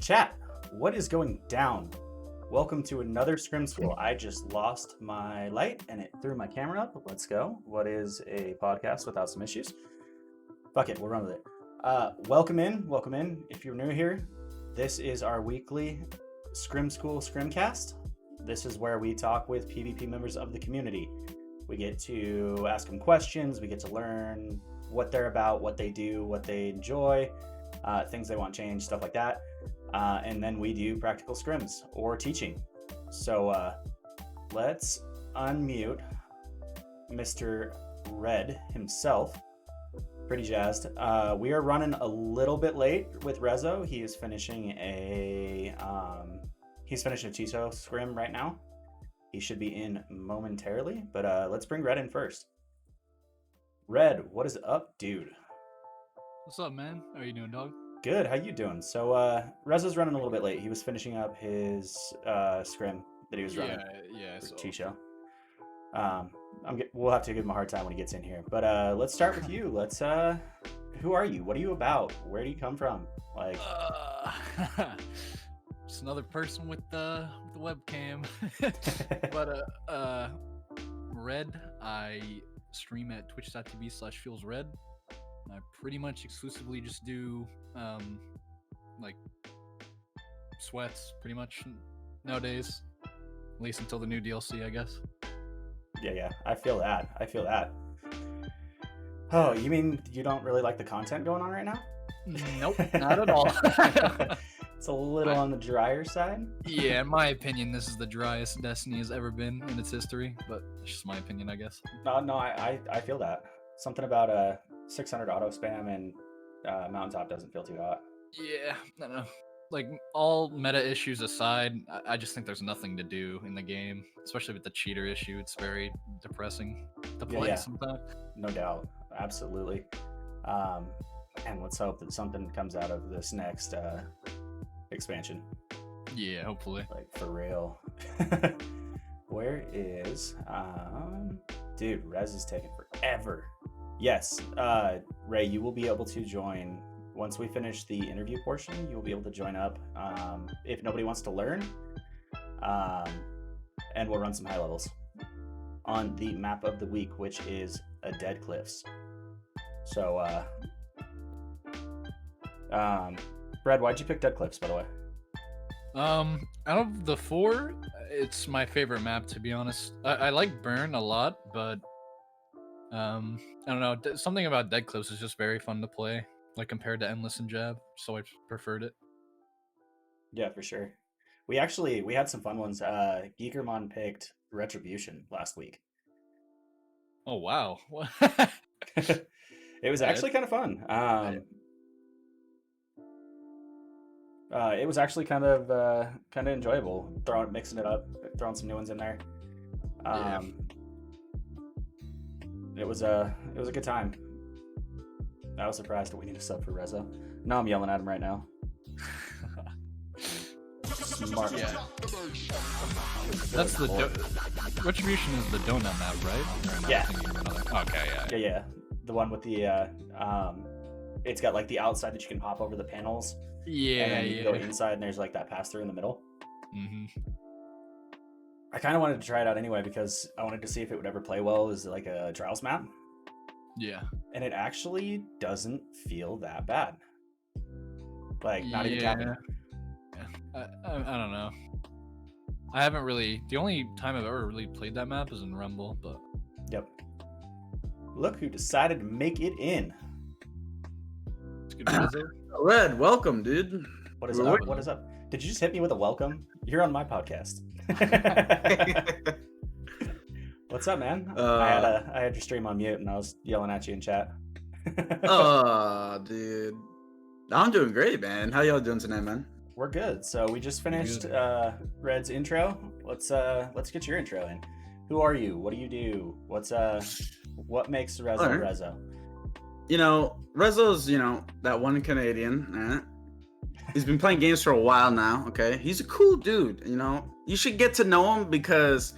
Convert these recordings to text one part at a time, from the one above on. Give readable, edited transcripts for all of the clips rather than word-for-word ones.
Chat, what is going down? Welcome to another Scrim School. I just lost my light and it threw my camera up. Let's go. What is a podcast without some issues? Fuck it, we'll run with it. Welcome in. If you're new here, this is our weekly Scrim School Scrimcast. This is where we talk with PvP members of the community. We get to ask them questions, we get to learn what they're about, what they do, what they enjoy, things they want changed, stuff like that. And then we do practical scrims or teaching. So let's unmute Mr. Red himself. Pretty jazzed. We are running a little bit late with Rezzoe. He is finishing a Tiso scrim right now. He should be in momentarily, but let's bring Red in first. Red, what is up, dude? What's up, man? How are you doing, dog? Good. How you doing? So Rezzoe's running a little bit late. He was finishing up his scrim that he was running. Yeah. For Tiso. We'll have to give him a hard time when he gets in here. But let's start with you. Who are you? What are you about? Where do you come from? Like, just another person with the webcam. But Red, I stream at twitch.tv/FeelsRed. I pretty much exclusively just do like sweats pretty much nowadays, at least until the new DLC, I guess. Yeah, I feel that. Oh, you mean you don't really like the content going on right now? Nope, not at all. It's a little on the drier side. Yeah, in my opinion, this is the driest Destiny has ever been in its history, but it's just my opinion, I guess. No, I feel that. Something about 600 auto spam and mountaintop doesn't feel too hot. Yeah, I don't know. Like, all meta issues aside, I just think there's nothing to do in the game, especially with the cheater issue. It's very depressing to play sometimes. No doubt. Absolutely. And let's hope that something comes out of this next expansion. Yeah, hopefully. Like, for real. Where is... Dude, Rez is taking forever. Yes, Ray, you will be able to join... Once we finish the interview portion, you'll be able to join up if nobody wants to learn. And we'll run some high levels on the map of the week, which is a Dead Cliffs. So, Brad, why'd you pick Dead Cliffs, by the way? Out of the four, it's my favorite map, to be honest. I like Burn a lot, but I don't know. Something about Dead Cliffs is just very fun to play. Like, compared to Endless and Jab, so I preferred it. Yeah, for sure. We had some fun ones. Geekermon picked Retribution last week. Oh, wow. It was actually kind of fun. It was actually kind of enjoyable. Mixing it up, throwing some new ones in there. It was a good time. I was surprised that we need a sub for Rezzoe. Now I'm yelling at him right now. Smart. Yeah. That's the Retribution is the donut map, right? Yeah. Okay, Yeah. The one with the it's got like the outside that you can hop over the panels. Yeah. And then you go inside and there's like that pass through in the middle. Mm-hmm. I kind of wanted to try it out anyway because I wanted to see if it would ever play well as like a trials map. Yeah. And it actually doesn't feel that bad. Like, not even capping. Yeah. I don't know. I haven't really... The only time I've ever really played that map is in Rumble, but... Yep. Look who decided to make it in. It's good visit. Red, welcome, duid. What is up? What is up? Did you just hit me with a welcome? You're on my podcast. What's up, man? I had your stream on mute and I was yelling at you in chat. Dude. I'm doing great, man. How y'all doing tonight, man? We're good. So we just finished Red's intro. Let's get your intro in. Who are you? What do you do? What makes Rezzoe Rezzoe? You know, Rezzoe's, that one Canadian. He's been playing games for a while now, okay? He's a cool dude, You should get to know him because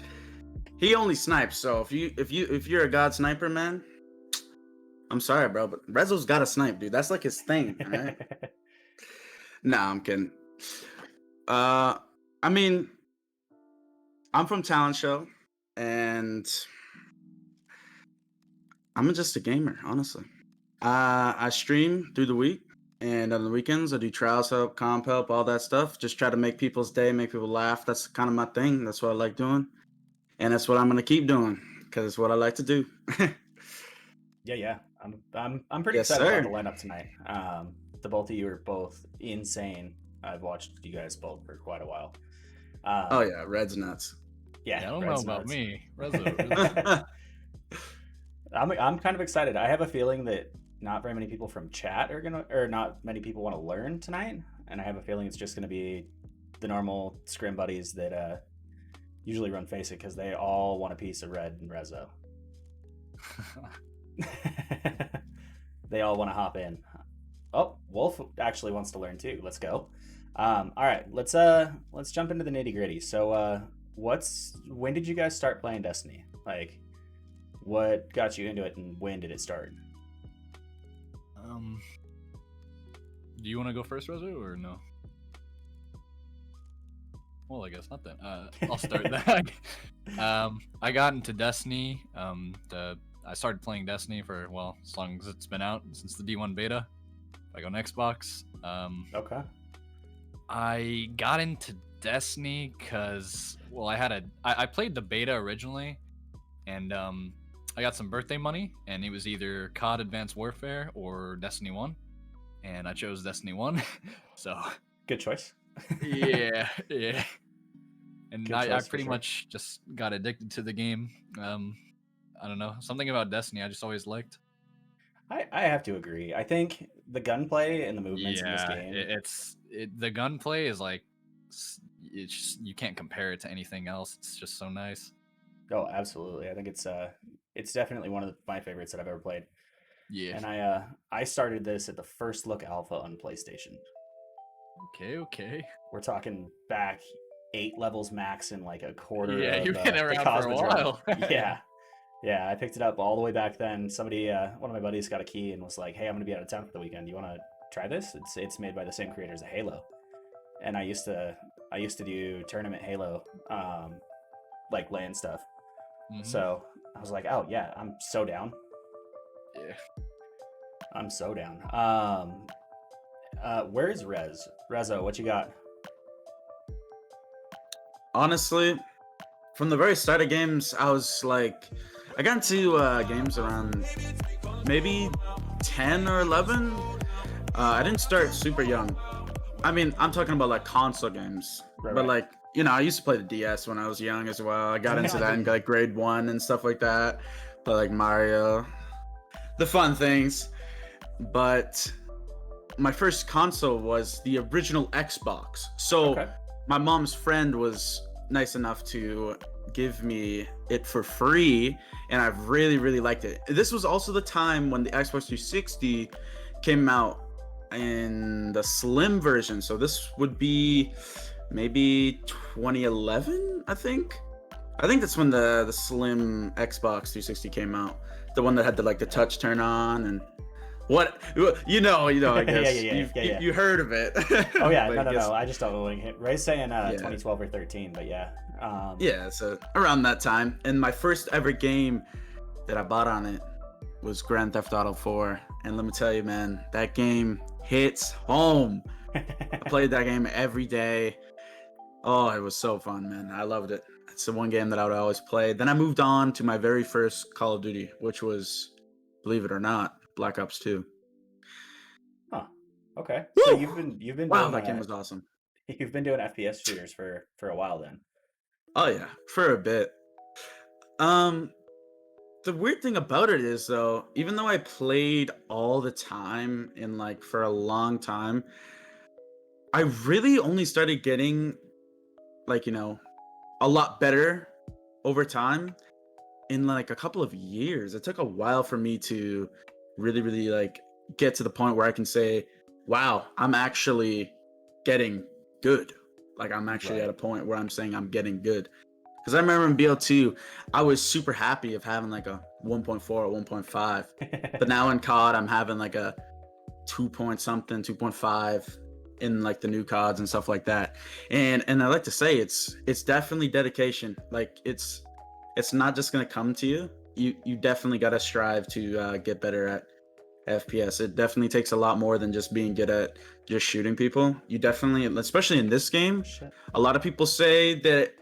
he only snipes. So if you're a god sniper, man, I'm sorry, bro, but Rezzoe's got to snipe, dude. That's like his thing, right? Nah, I'm kidding. I mean, I'm from Talent Show, and I'm just a gamer, honestly. I stream through the week, and on the weekends, I do trials help, comp help, all that stuff. Just try to make people's day, make people laugh. That's kind of my thing. That's what I like doing, and that's what I'm gonna keep doing because it's what I like to do. Yeah. I'm pretty Yes, excited about the sir. lineup tonight. The both of you are both insane. I've watched you guys both for quite a while. Oh yeah, Red's nuts. Yeah, Yeah, I don't know Red's about nuts. me. Rezzoe. I'm kind of excited. I have a feeling that not very many people from chat are gonna, or not many people want to learn tonight, and I have a feeling it's just gonna be the normal scrim buddies that usually run Face It because they all want a piece of Red and Rezzo. They all want to hop in. Oh, Wolf actually wants to learn too. Let's go. All right, let's jump into the nitty gritty. So, when did you guys start playing Destiny? Like, what got you into it, and when did it start? Do you want to go first, Rezzoe, or no? Well, I guess not then. I'll start that. I got into Destiny. I started playing Destiny for, well, as long as it's been out, since the D1 beta. Like on Xbox. Okay. I got into Destiny because, well, I played the beta originally, and I got some birthday money, and it was either COD Advanced Warfare or Destiny 1, and I chose Destiny 1. So Good choice. yeah. And Good I choice for pretty sure. much just got addicted to the game. I don't know, something about Destiny I just always liked. I have to agree. I think the gunplay and the movements in this Yeah, game. the gunplay is like, it's just, you can't compare it to anything else. It's just so nice. Oh, absolutely. I think it's definitely one of my favorites that I've ever played. Yeah. And I started this at the first look alpha on PlayStation. Okay. We're talking back 8 levels max in like a quarter Yeah, of you've been the around for a Cosmodrome. while. Yeah, I picked it up all the way back then. Somebody, one of my buddies, got a key and was like, "Hey, I'm gonna be out of town for the weekend. You want to try this? It's made by the same creators of Halo." And I used to do tournament Halo, like LAN stuff. Mhm. So I was like, "Oh yeah, I'm so down. Yeah. I'm so down." Where's Rezzo, what you got? Honestly, from the very start of games, I was like, I got into games around maybe 10 or 11. I didn't start super young. I mean, I'm talking about like console games, Right, but right. like, you know, I used to play the DS when I was young as well. I got into Yeah, that in like grade 1 and stuff like that. Play like Mario, the fun things. But my first console was the original Xbox. So Okay. my mom's friend was nice enough to give me it for free, and I've really liked it. This was also the time when the Xbox 360 came out in the slim version, so this would be maybe 2011, I think that's when the slim Xbox 360 came out, the one that had the touch turn on and what, I guess Yeah. you heard of it. Oh yeah, But I guess, no. I just don't know. Ray's saying yeah. 2012 or 13, but yeah. Yeah, so around that time. And my first ever game that I bought on it was Grand Theft Auto 4. And let me tell you, man, that game hits home. I played that game every day. Oh, it was so fun, man. I loved it. It's the one game that I would always play. Then I moved on to my very first Call of Duty, which was, believe it or not, Black Ops 2. Huh. Okay. Woo! So you've been Wow, doing that game was awesome. you've been doing FPS shooters for a while then. Oh yeah, for a bit. The weird thing about it is though, even though I played all the time and like for a long time, I really only started getting like, a lot better over time in like a couple of years. It took a while for me to really like get to the point where I can say, wow, I'm actually getting good. Like I'm actually at a point where I'm saying I'm getting good. Because I remember in BL2, I was super happy of having like a 1.4 or 1.5. But now in COD, I'm having like a 2 point something, 2.5. in like the new CODs and stuff like that. And I like to say it's definitely dedication. Like it's not just gonna come to you. You definitely gotta strive to get better at FPS. It definitely takes a lot more than just being good at just shooting people. You definitely, especially in this game, Shit. a lot of people say that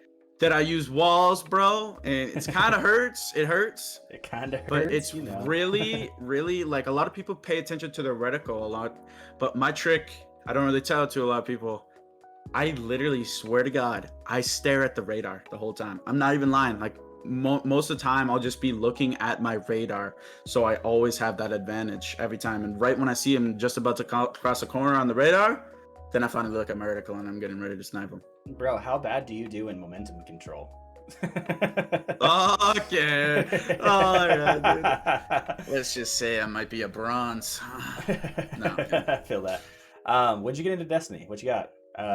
I use walls, bro, and it's kind of hurts. It hurts. It kind of hurts, But it's you know. really like a lot of people pay attention to the reticle a lot. But my trick, I don't really tell it to a lot of people. I literally swear to God, I stare at the radar the whole time. I'm not even lying. Like most of the time, I'll just be looking at my radar. So I always have that advantage every time. And right when I see him just about to cross a corner on the radar, then I finally look at my reticle and I'm getting ready to snipe him. Bro, how bad do you do in momentum control? Okay. Oh, yeah, dude. Let's just say I might be a bronze. No. I feel that. When'd you get into Destiny? What you got?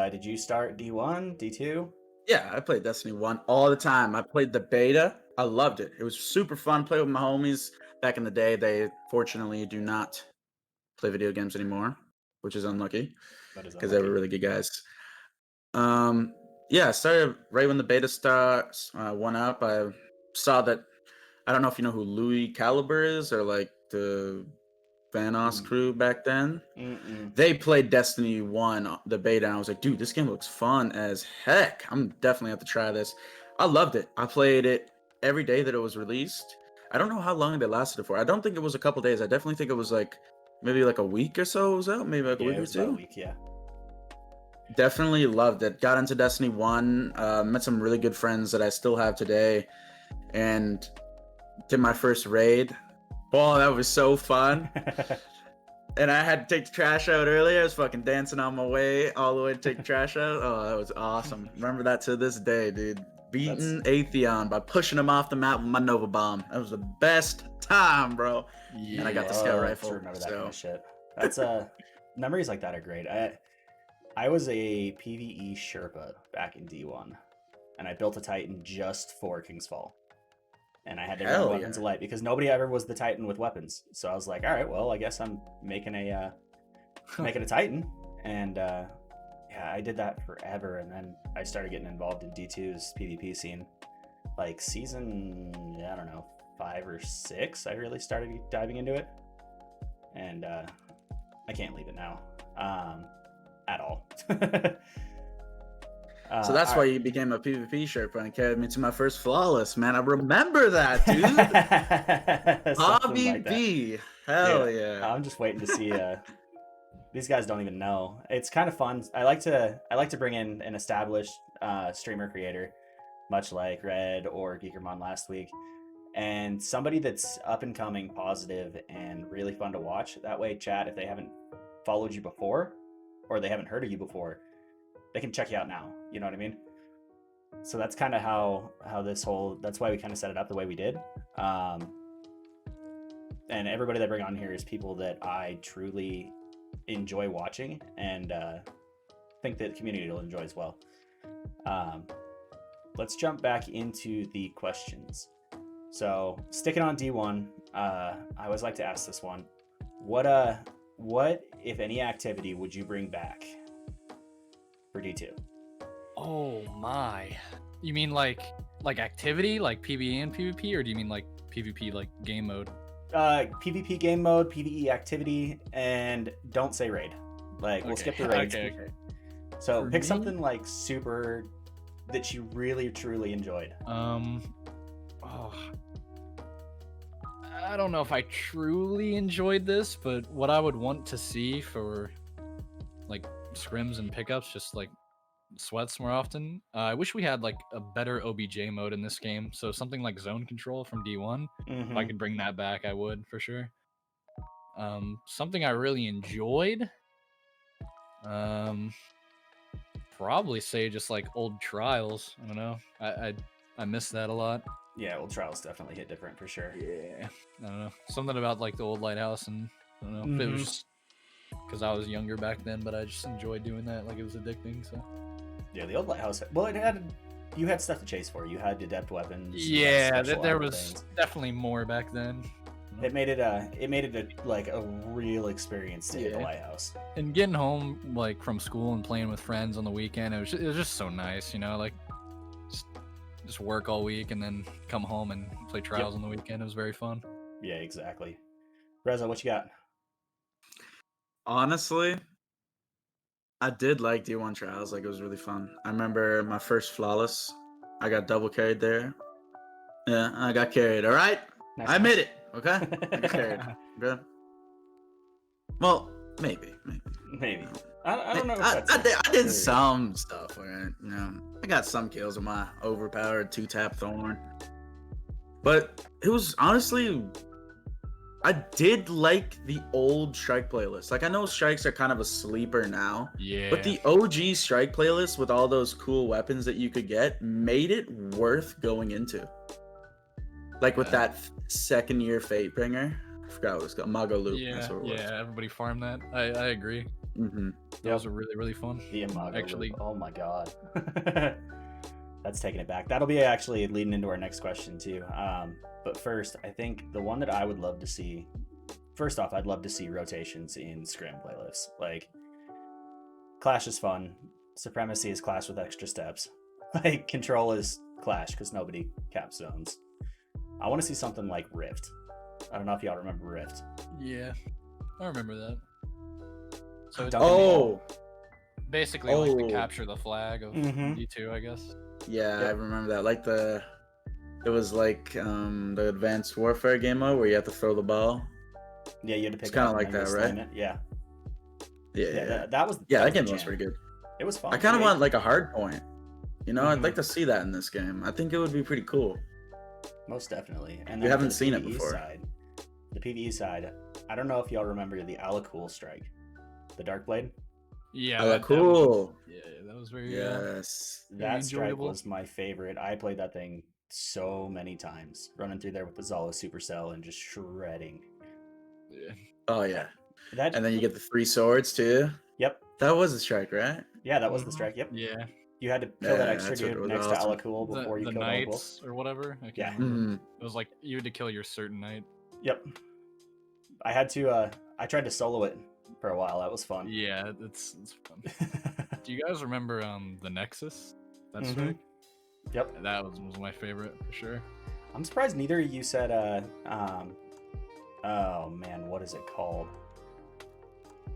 Did you start D1, D2? Yeah, I played Destiny 1 all the time. I played the beta. I loved it. It was super fun. Play with my homies back in the day. They fortunately do not play video games anymore, which is unlucky because they were really good guys. Yeah, I started right when the beta starts. Went up. I saw that. I don't know if you know who Louis Caliber is or like the Vanos crew back then. They played Destiny 1, the beta, and I was like, dude, this game looks fun as heck. I'm definitely have to try this. I loved it. I played it every day that it was released. I don't know how long they lasted it for. I don't think it was a couple days. I definitely think it was like maybe like a week or so it was out. Maybe like a week or two. About a week, yeah. Definitely loved it. Got into Destiny 1, met some really good friends that I still have today, and did my first raid. Oh, that was so fun. And I had to take the trash out earlier. I was fucking dancing on my way all the way to take the trash out. Oh, that was awesome. Remember that to this day, dude. Beating Atheon by pushing him off the map with my Nova Bomb. That was the best time, bro. Yeah. And I got the scout rifle. I remember that kind of shit. That's memories like that are great. I was a PvE Sherpa back in D1, and I built a Titan just for King's Fall. And I had to run weapons of light because nobody ever was the Titan with weapons. So I was like, all right, well, I guess I'm making a Titan. And yeah, I did that forever. And then I started getting involved in D2's PvP scene. Like season, I don't know, 5 or 6, I really started diving into it. And I can't leave it now at all. So that's why you became a PvP Sherpa and carried me to my first flawless, man. I remember that, dude. Hobby like B. Hell yeah. I'm just waiting to see these guys don't even know. It's kind of fun. I like to bring in an established streamer creator, much like Red or Geekermon last week, and somebody that's up and coming, positive, and really fun to watch. That way, chat, if they haven't followed you before or they haven't heard of you before, they can check you out now. You know what I mean? So that's kind of how that's why we kind of set it up the way we did. And everybody that I bring on here is people that I truly enjoy watching and think that the community will enjoy as well. Let's jump back into the questions. So sticking on D1, I always like to ask this one. What if any activity would you bring back for D2? Oh my. You mean like activity, like PvE and PvP, or do you mean like PvP, like game mode? PvP game mode, PvE activity, and don't say raid. Like, we'll skip the raids. Okay. So For pick me? something like super that you really truly enjoyed. I don't know if I truly enjoyed this, but what I would want to see for like scrims and pickups, just like sweats more often. I wish we had like a better OBJ mode in this game. So something like zone control from D1. If I could bring that back, I would for sure. Something I really enjoyed. Probably say just like old trials. I don't know. I miss that a lot. Yeah, old trials definitely hit different for sure. Yeah. I don't know. Something about like the old lighthouse, and I don't know if it was just because I was younger back then, but I just enjoyed doing that. Like it was addicting. So. Yeah, the old lighthouse. Well, you had stuff to chase for. You had adept weapons. Yeah, there was definitely more back then. It made it a real experience to hit the Yeah. lighthouse. And getting home like from school and playing with friends on the weekend, it was just so nice, like just work all week and then come home and play trials on the weekend. It was very fun. Yeah, exactly. Rezzoe, what you got? Honestly, I did like D1 trials. Like, it was really fun. I remember my first flawless. I got double carried there. Yeah, I got carried. All right, Nice. I admit it. Okay, I got carried. Good. Well, maybe. Maybe. I don't know. If I that's did some stuff. Right? I got some kills with my overpowered 2-tap thorn. But it was honestly, I did like the old strike playlist. Like, I know strikes are kind of a sleeper now. Yeah. But the OG strike playlist with all those cool weapons that you could get made it worth going into. Like with that second year Fate bringer. I forgot what it was called. Mago Loop. Yeah, That's what it was. everybody farmed that. I agree. Mm-hmm. Those are really, really fun. The Imago Actually- loop. Oh my god. That's taking it back. That'll be actually leading into our next question too. But first, I think the one that I would love to see. First off, I'd love to see rotations in Scrim playlists. Like, Clash is fun. Supremacy is Clash with extra steps. Like, Control is Clash because nobody caps zones. I want to see something like Rift. I don't know if y'all remember Rift. Yeah, I remember that. So it's Oh, basically like to Oh. capture the flag of Mhm. D2, I guess. yeah, I Yep. remember that. Like it was like the Advanced Warfare game mode where you have to throw the ball. Yeah, you had to pick It's it kinda up like and then that, you right? slam it. Yeah. Yeah, That was yeah, that was the game was jam. pretty good. It was fun. I kind of Yeah, want like a hard point. I'd Mhm. like to see that in this game. I think it would be pretty cool. most definitely. And We then haven't for the seen it PvE before. Side, the PvE side, I don't know if y'all remember the Alacool strike, the Dark Blade. Yeah, Oh, that cool. that was very Yes. Very That strike enjoyable. was my favorite. I played that thing so many times, running through there with the Zala Supercell and just shredding. yeah. Oh yeah. That And then you get the 3 swords too. Yep. That was a strike, right? Yeah, that was the Mhm. strike. Yep. Yeah, You had to kill that Yeah, extra that's what dude was next awesome. to Alacool the before you killed Alacool. knights or whatever. I can't Yeah. remember. Mhm. It was like you had to kill your certain knight. Yep. I had to. I tried to solo it for a while. That was fun. Yeah, it's fun. Do you guys remember the Nexus? That Mhm. strike? Yep. That was my favorite for sure. I'm surprised neither of you said. Oh man, what is it called?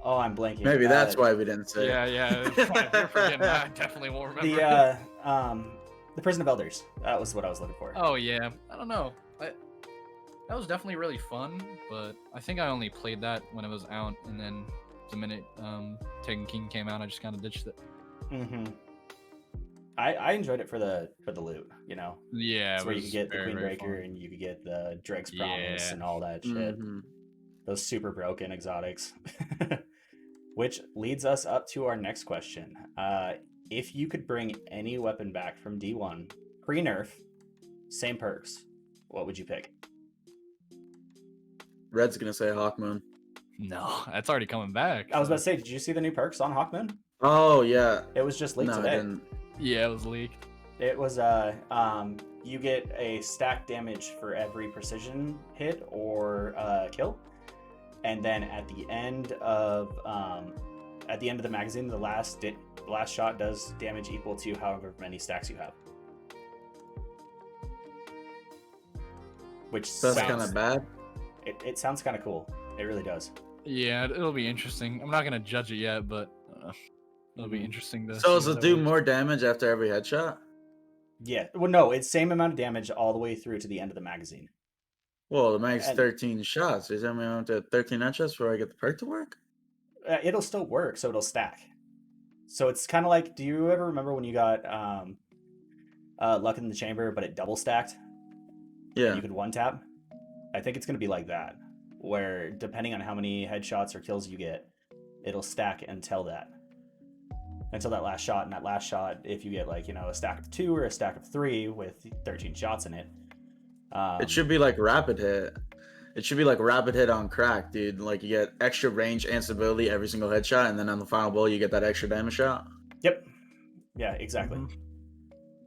Oh, I'm blanking. Maybe that's why we didn't say. Yeah, yeah. If you're forgetting that, I definitely won't remember. The Prison of Elders. That was what I was looking for. Oh yeah, I don't know. That was definitely really fun, but I think I only played that when it was out, and then the minute Taken King came out, I just kind of ditched it. Mm-hmm. I enjoyed it for the loot. Yeah, It's it where you was could get the very, very Queenbreaker fun. and you could get the Drake's Promise Yeah. and all that shit. Mhm. Those super broken exotics. Which leads us up to our next question. If you could bring any weapon back from D1, pre-nerf, same perks, what would you pick? Red's gonna say Hawkmoon. No, that's already coming back. I was so- about to say, did you see the new perks on Hawkmoon? Oh yeah. It was just leaked No, I today. didn't. Yeah, it was leaked. It was you get a stack damage for every precision hit or kill, and then at the end of the magazine, the last shot does damage equal to however many stacks you have. Which That's sounds kind of bad. it sounds kind of cool. It really does. Yeah, it'll be interesting. I'm not gonna judge it yet, but it'll be Mhm. interesting to. So see does how it that do works. more damage after every headshot? Yeah. Well, no, it's same amount of damage all the way through to the end of the magazine. Well, the mag's And- 13 shots. Does that mean I went to 13 headshots before I get the perk to work? It'll still work, so it'll stack. So it's kind of like, do you ever remember when you got Luck in the Chamber, but it double stacked? Yeah. You could one tap. I think it's going to be like that, where depending on how many headshots or kills you get, it'll stack until that last shot. And that last shot, if you get a stack of 2 or a stack of 3 with 13 shots in it, It should be like rapid hit. It should be like rapid hit on crack, dude. Like you get extra range and stability every single headshot, and then on the final blow you get that extra damage shot. Yep. Yeah, exactly. Mhm.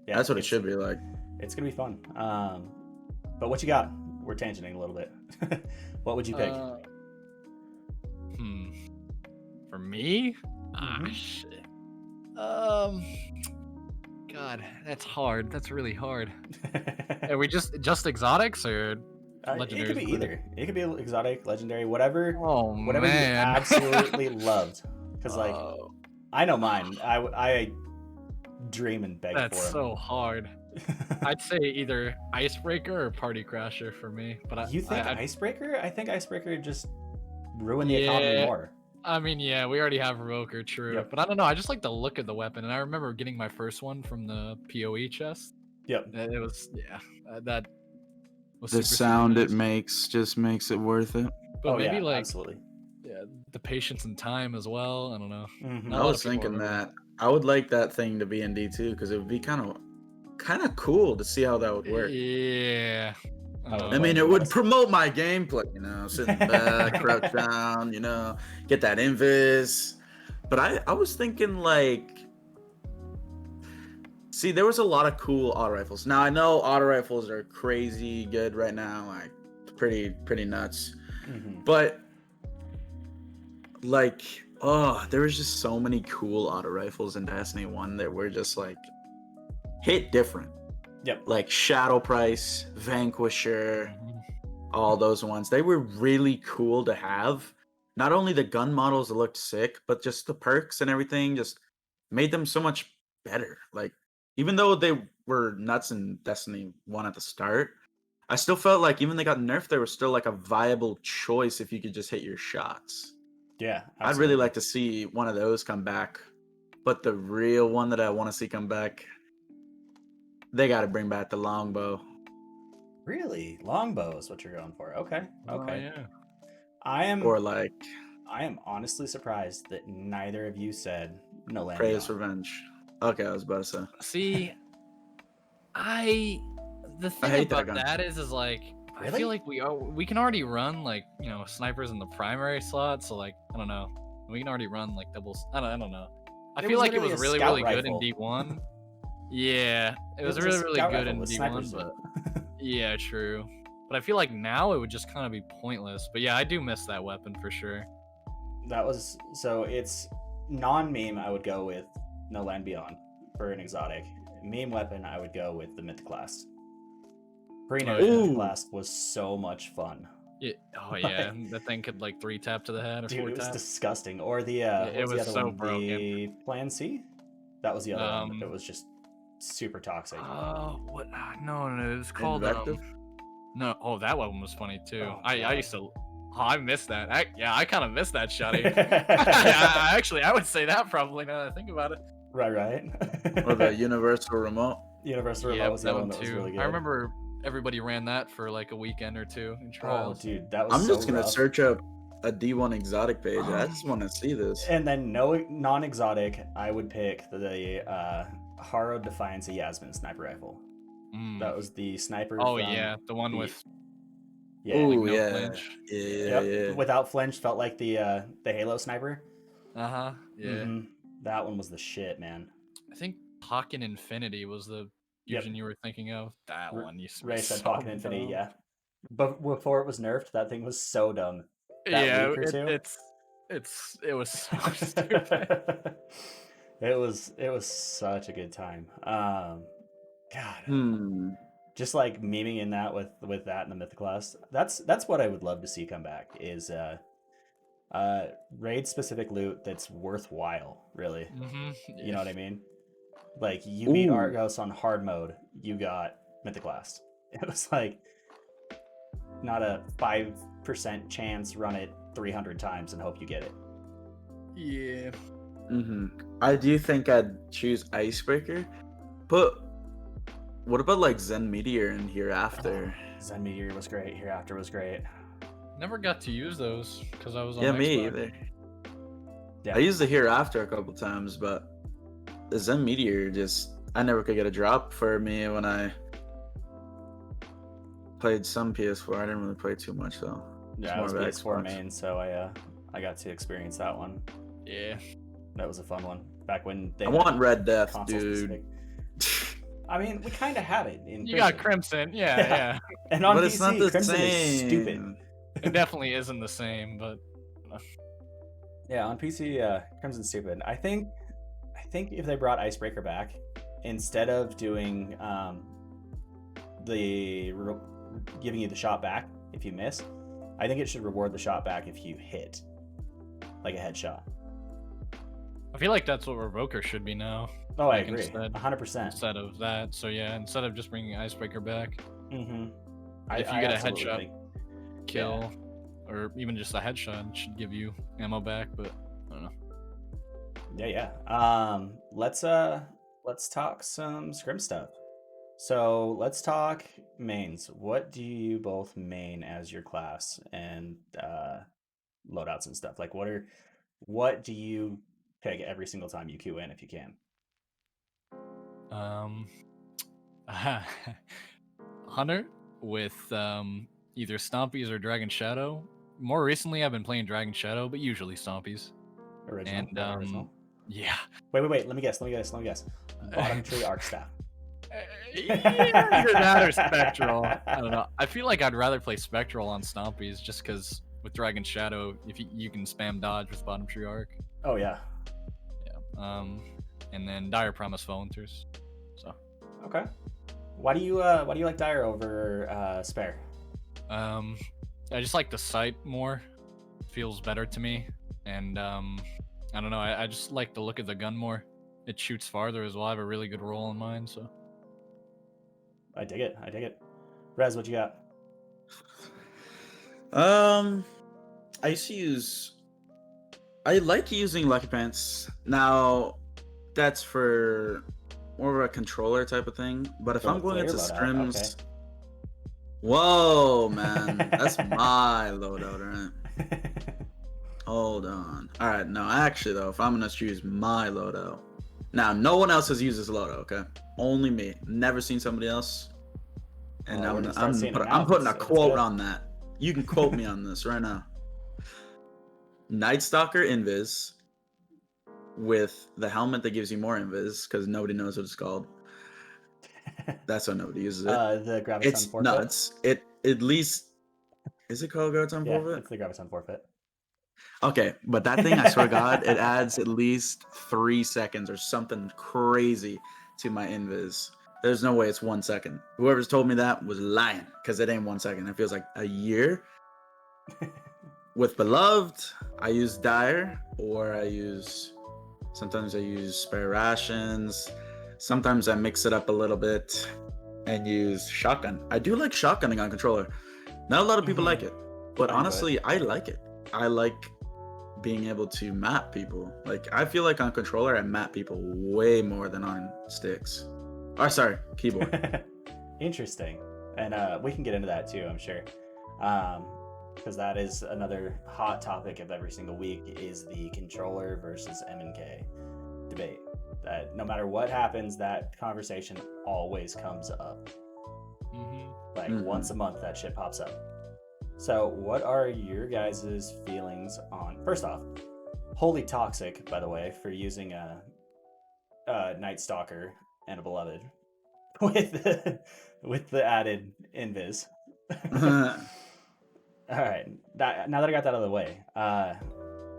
That's what it it's- should be like. It's gonna be fun. But what you got? We're tangenting a little bit. What would you pick? For me? Mhm. Shit. God, that's hard. That's really hard. Are we just exotics or It could legendaries? be either. It could be exotic, legendary, whatever Oh you man. absolutely loved. Because like Oh, I know mine. I dream and beg that's for them. so hard. I'd say either icebreaker or party crasher for me. But You think I icebreaker? I think icebreaker just ruined the economy yeah. more. I mean, yeah, we already have Roker, true. Yep. But I don't know. I just like the look of the weapon, and I remember getting my first one from the PoE chest. Yep. It was that was The super, sound super it nice. makes just makes it worth it. But maybe yeah, like absolutely. the patience and time as well. I don't know. Mhm. Not I a lot was of people thinking remember. that I would like that thing to be in D2 because it would be kind of cool to see how that would work. Yeah. I mean, it would promote my gameplay, you know, sitting back, crouch down, you know, get that invis. But I was thinking like, see, there was a lot of cool auto rifles. Now I know auto rifles are crazy good right now, like pretty nuts. Mhm. But like, oh, there was just so many cool auto rifles in Destiny 1 that were just like hit different. Yep. Like Shadow Price, Vanquisher, all those ones. They were really cool to have. Not only the gun models that looked sick, but just the perks and everything just made them so much better. Like, even though they were nuts in Destiny 1 at the start, I still felt like even they got nerfed, they were still like a viable choice if you could just hit your shots. Yeah. I'd really Absolutely. like to see one of those come back. But the real one that I want to see come back, they got to bring back the longbow. Really, longbow is what you're going for. Okay. Okay. Oh, yeah. I Or like am honestly surprised that neither of you said No Land Praise Beyond. Revenge. Okay, I was about to say. See, the thing hate that about gun. that is like I Really? feel like we can already run like snipers in the primary slot, so like I don't know, we can already run like doubles. I don't know. I It feel was like it was literally a really scout good in rifle. D1. Yeah, it was a really scout good rifle in with D1, snipers in but it. yeah, true. But I feel like now it would just kind of be pointless. But yeah, I do miss that weapon for sure. That was so. It's non-meme. I would go with No Land Beyond for an exotic. Meme weapon. I would go with the Myth Class. Pre-nerf yeah. Myth Class was so much fun. Oh yeah, the thing could like 3-tap to the head or Dude, 4 it was tap. disgusting. Or the what It was the was other so one? broken. The Plan C. That was the other one. It was just super toxic. What? No, it was called Invective? No, that one was funny too. Oh, I God. used to. Oh, I missed that. I kind of missed that shotty. I would say that probably now that I think about it. Right. Or the Universal Remote. Universal Remote was the other one that was really good. I remember everybody ran that for like a weekend or two in Oh, trials. dude, that was I'm so just gonna rough. search up a D1 exotic page. I just want to see this. And then no non-exotic, I would pick the Haro Defiance Yasmin sniper rifle. That was the sniper. Oh from yeah, the one with yeah, Oh like, no yeah. flinch. Yeah. Without flinch, felt like the Halo sniper. Yeah. Mhm. That one was the shit, man. I think Hawken Infinity was the fusion you were thinking of. That one used to be Ray said so Hawken Infinity, dumb. yeah. But before it was nerfed, that thing was so dumb. That week or two. It was so stupid. It was such a good time. God. Just like memeing in that with that in the Mythic class. That's what I would love to see come back is raid specific loot that's worthwhile, really. You know what I mean? Like you beat Argos on hard mode, you got Mythic class. It was like not a 5% chance, run it 300 times and hope you get it. Yeah. I do think I'd choose Icebreaker, but what about like Zen Meteor and Hereafter? Zen Meteor was great. Hereafter was great. Never got to use those because I was on Yeah, Xbox. me either. Yeah. I used the Hereafter a couple times, but the Zen Meteor I never could get a drop for me when I played some PS4. I didn't really play too much though. Yeah, I was PS4 main, so I got to experience that one. Yeah. That was a fun one. Back when they I want Red Death, console dude. specific. I mean, we kind of have it in You got Crimson. Crimson, yeah. And on But PC, it's not the Crimson is stupid. same. It definitely isn't the same, but Yeah, on PC, Crimson's stupid. I think if they brought Icebreaker back, instead of doing giving you the shot back if you miss, I think it should reward the shot back if you hit, like a headshot. I feel like that's what Revoker should be now. Oh, I Like, agree, instead- 100%. Instead of that, so yeah, instead of just bringing Icebreaker back, Mm-hmm. if you get a absolutely headshot think- kill, or even just a headshot, it should give you ammo back. But I don't know. Yeah. Let's talk some Scrim stuff. So let's talk mains. What do you both main as your class and loadouts and stuff? Like, what do you pick every single time you queue in if you can? Hunter with either Stompies or Dragon Shadow. More recently, I've been playing Dragon Shadow, but usually Stompies. Original. And original. yeah, Wait. Let me guess. Bottom tree arc staff. either that or Spectral. I don't know. I feel like I'd rather play Spectral on Stompies just because with Dragon Shadow, if you can spam dodge with bottom tree arc. Oh yeah. Yeah. And then Dire Promise Hunters. So. Okay. Why do you like Dire over Spare? I just like the sight more. Feels better to me, and I don't know. I just like the look of the gun more. It shoots farther as well. I have a really good roll in mine, so. I dig it. Rez, what you got? I used to use. I like using Lucky Pants. Now, that's for more of a controller type of thing. But if I'm going into scrims, okay. Whoa, man, that's my loadout, right? Hold on. All right, no, actually though, if I'm gonna choose my loadout, now no one else has used this loadout, okay? Only me. Never seen somebody else. And Well, I'm putting a quote on that. You can quote me on this right now. Night Stalker Invis with the helmet that gives you more Invis because nobody knows what it's called. That's why nobody uses it. The Graviton It's forfeit. nuts. It at least is it called Graviton Yeah, forfeit? it's the Graviton forfeit. Okay, but that thing, I swear to God, it adds at least 3 seconds or something crazy to my invis. There's no way it's 1 second. Whoever's told me that was lying, because it ain't 1 second. It feels like a year. With Beloved, I use Dire, or sometimes I use Spare Rations. Sometimes I mix it up a little bit and use Shotgun. I do like shotgunning on controller. Not a lot of people like it, but honestly, I like it. I like being able to map people. Like, I feel like on controller, I map people way more than on sticks. Or sorry, keyboard. Interesting. And we can get into that too, I'm sure. Because that is another hot topic of every single week is the controller versus M&K debate. That no matter what happens, that conversation always comes up. Like once a month, that shit pops up. So what are your guys' feelings on, first off, wholly toxic, by the way, for using a Night Stalker and a Beloved with the added invis. All right, now that I got that out of the way,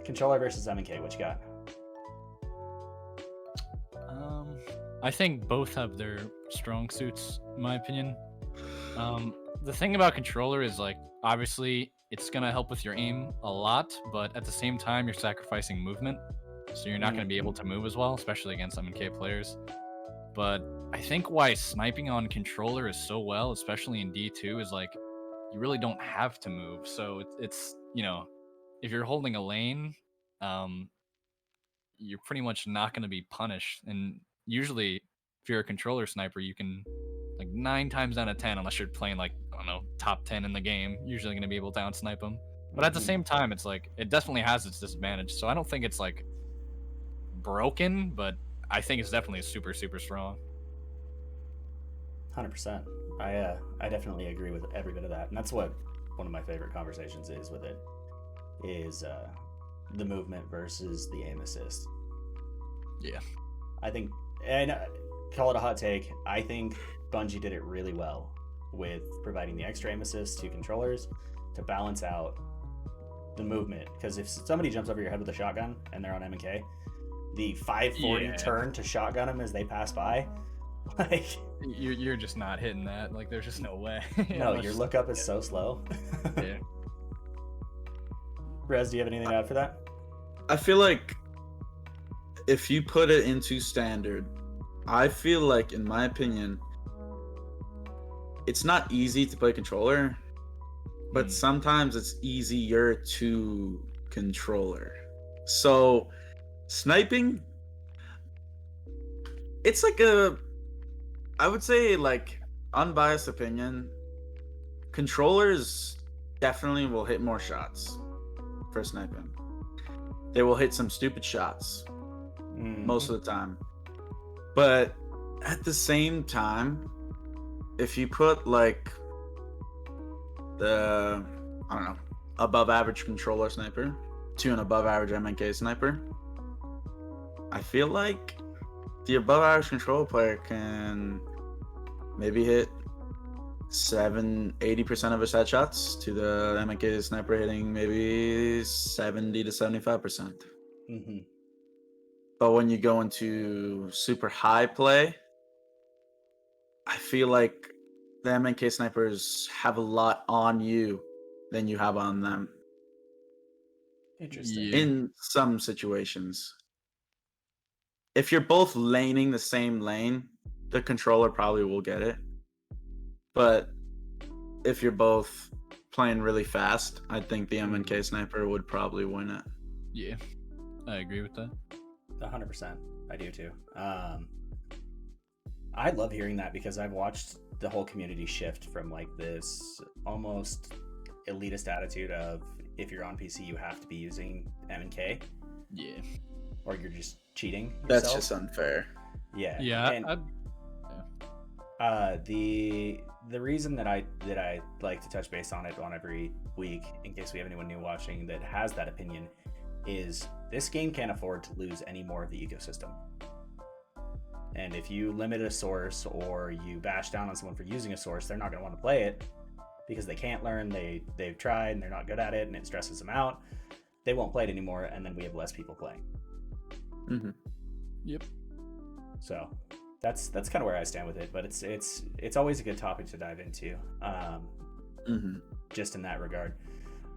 controller versus M&K, what you got? I think both have their strong suits, in my opinion. The thing about controller is, like, obviously it's gonna help with your aim a lot, but at the same time you're sacrificing movement, so you're not gonna be able to move as well, especially against M&K players. But I think why sniping on controller is so well, especially in D2, is like you really don't have to move. So it's you know, if you're holding a lane, you're pretty much not going to be punished. And usually, if you're a controller sniper, you can, like, 9 times out of 10, unless you're playing, like, I don't know, top 10 in the game, usually going to be able to outsnipe them. But at the same time, it's like, it definitely has its disadvantage. So I don't think it's, like, broken, but I think it's definitely super, super strong. 100%. I definitely agree with every bit of that. And that's what one of my favorite conversations is with it, is the movement versus the aim assist. Yeah. I think, and call it a hot take. I think Bungie did it really well with providing the extra aim assist to controllers to balance out the movement. Because if somebody jumps over your head with a shotgun and they're on M&K, the 540 turn to shotgun them as they pass by, like you're just not hitting that. Like there's just no way. no, your look up is so slow. Yeah. Rez, do you have anything to add for that? I feel like if you put it into standard, I feel like, in my opinion, it's not easy to play controller, but sometimes it's easier to controller. So sniping, it's like I would say, like, unbiased opinion, controllers definitely will hit more shots for sniping. They will hit some stupid shots most of the time. But at the same time, if you put like the, I don't know, above average controller sniper to an above average MNK sniper, I feel like the above average controller player can maybe hit 80% of his headshots to the MNK sniper hitting maybe 70 to 75%. But when you go into super high play, I feel like the MNK snipers have a lot on you than you have on them. Interesting. Yeah. In some situations. If you're both laning the same lane, the controller probably will get it. But if you're both playing really fast, I think the MNK sniper would probably win it. Yeah, I agree with that. 100%. I do too. I love hearing that because I've watched the whole community shift from like this almost elitist attitude of if you're on PC, you have to be using M&K. Yeah. Or you're just cheating yourself. That's just unfair. Yeah. Yeah. And, the reason that I like to touch base on it on every week, in case we have anyone new watching that has that opinion, is this game can't afford to lose any more of the ecosystem. And if you limit a source or you bash down on someone for using a source, they're not going to want to play it because they can't learn. They've tried and they're not good at it, and it stresses them out. They won't play it anymore, and then we have less people playing. Yep. So that's kind of where I stand with it. But it's always a good topic to dive into. Just in that regard,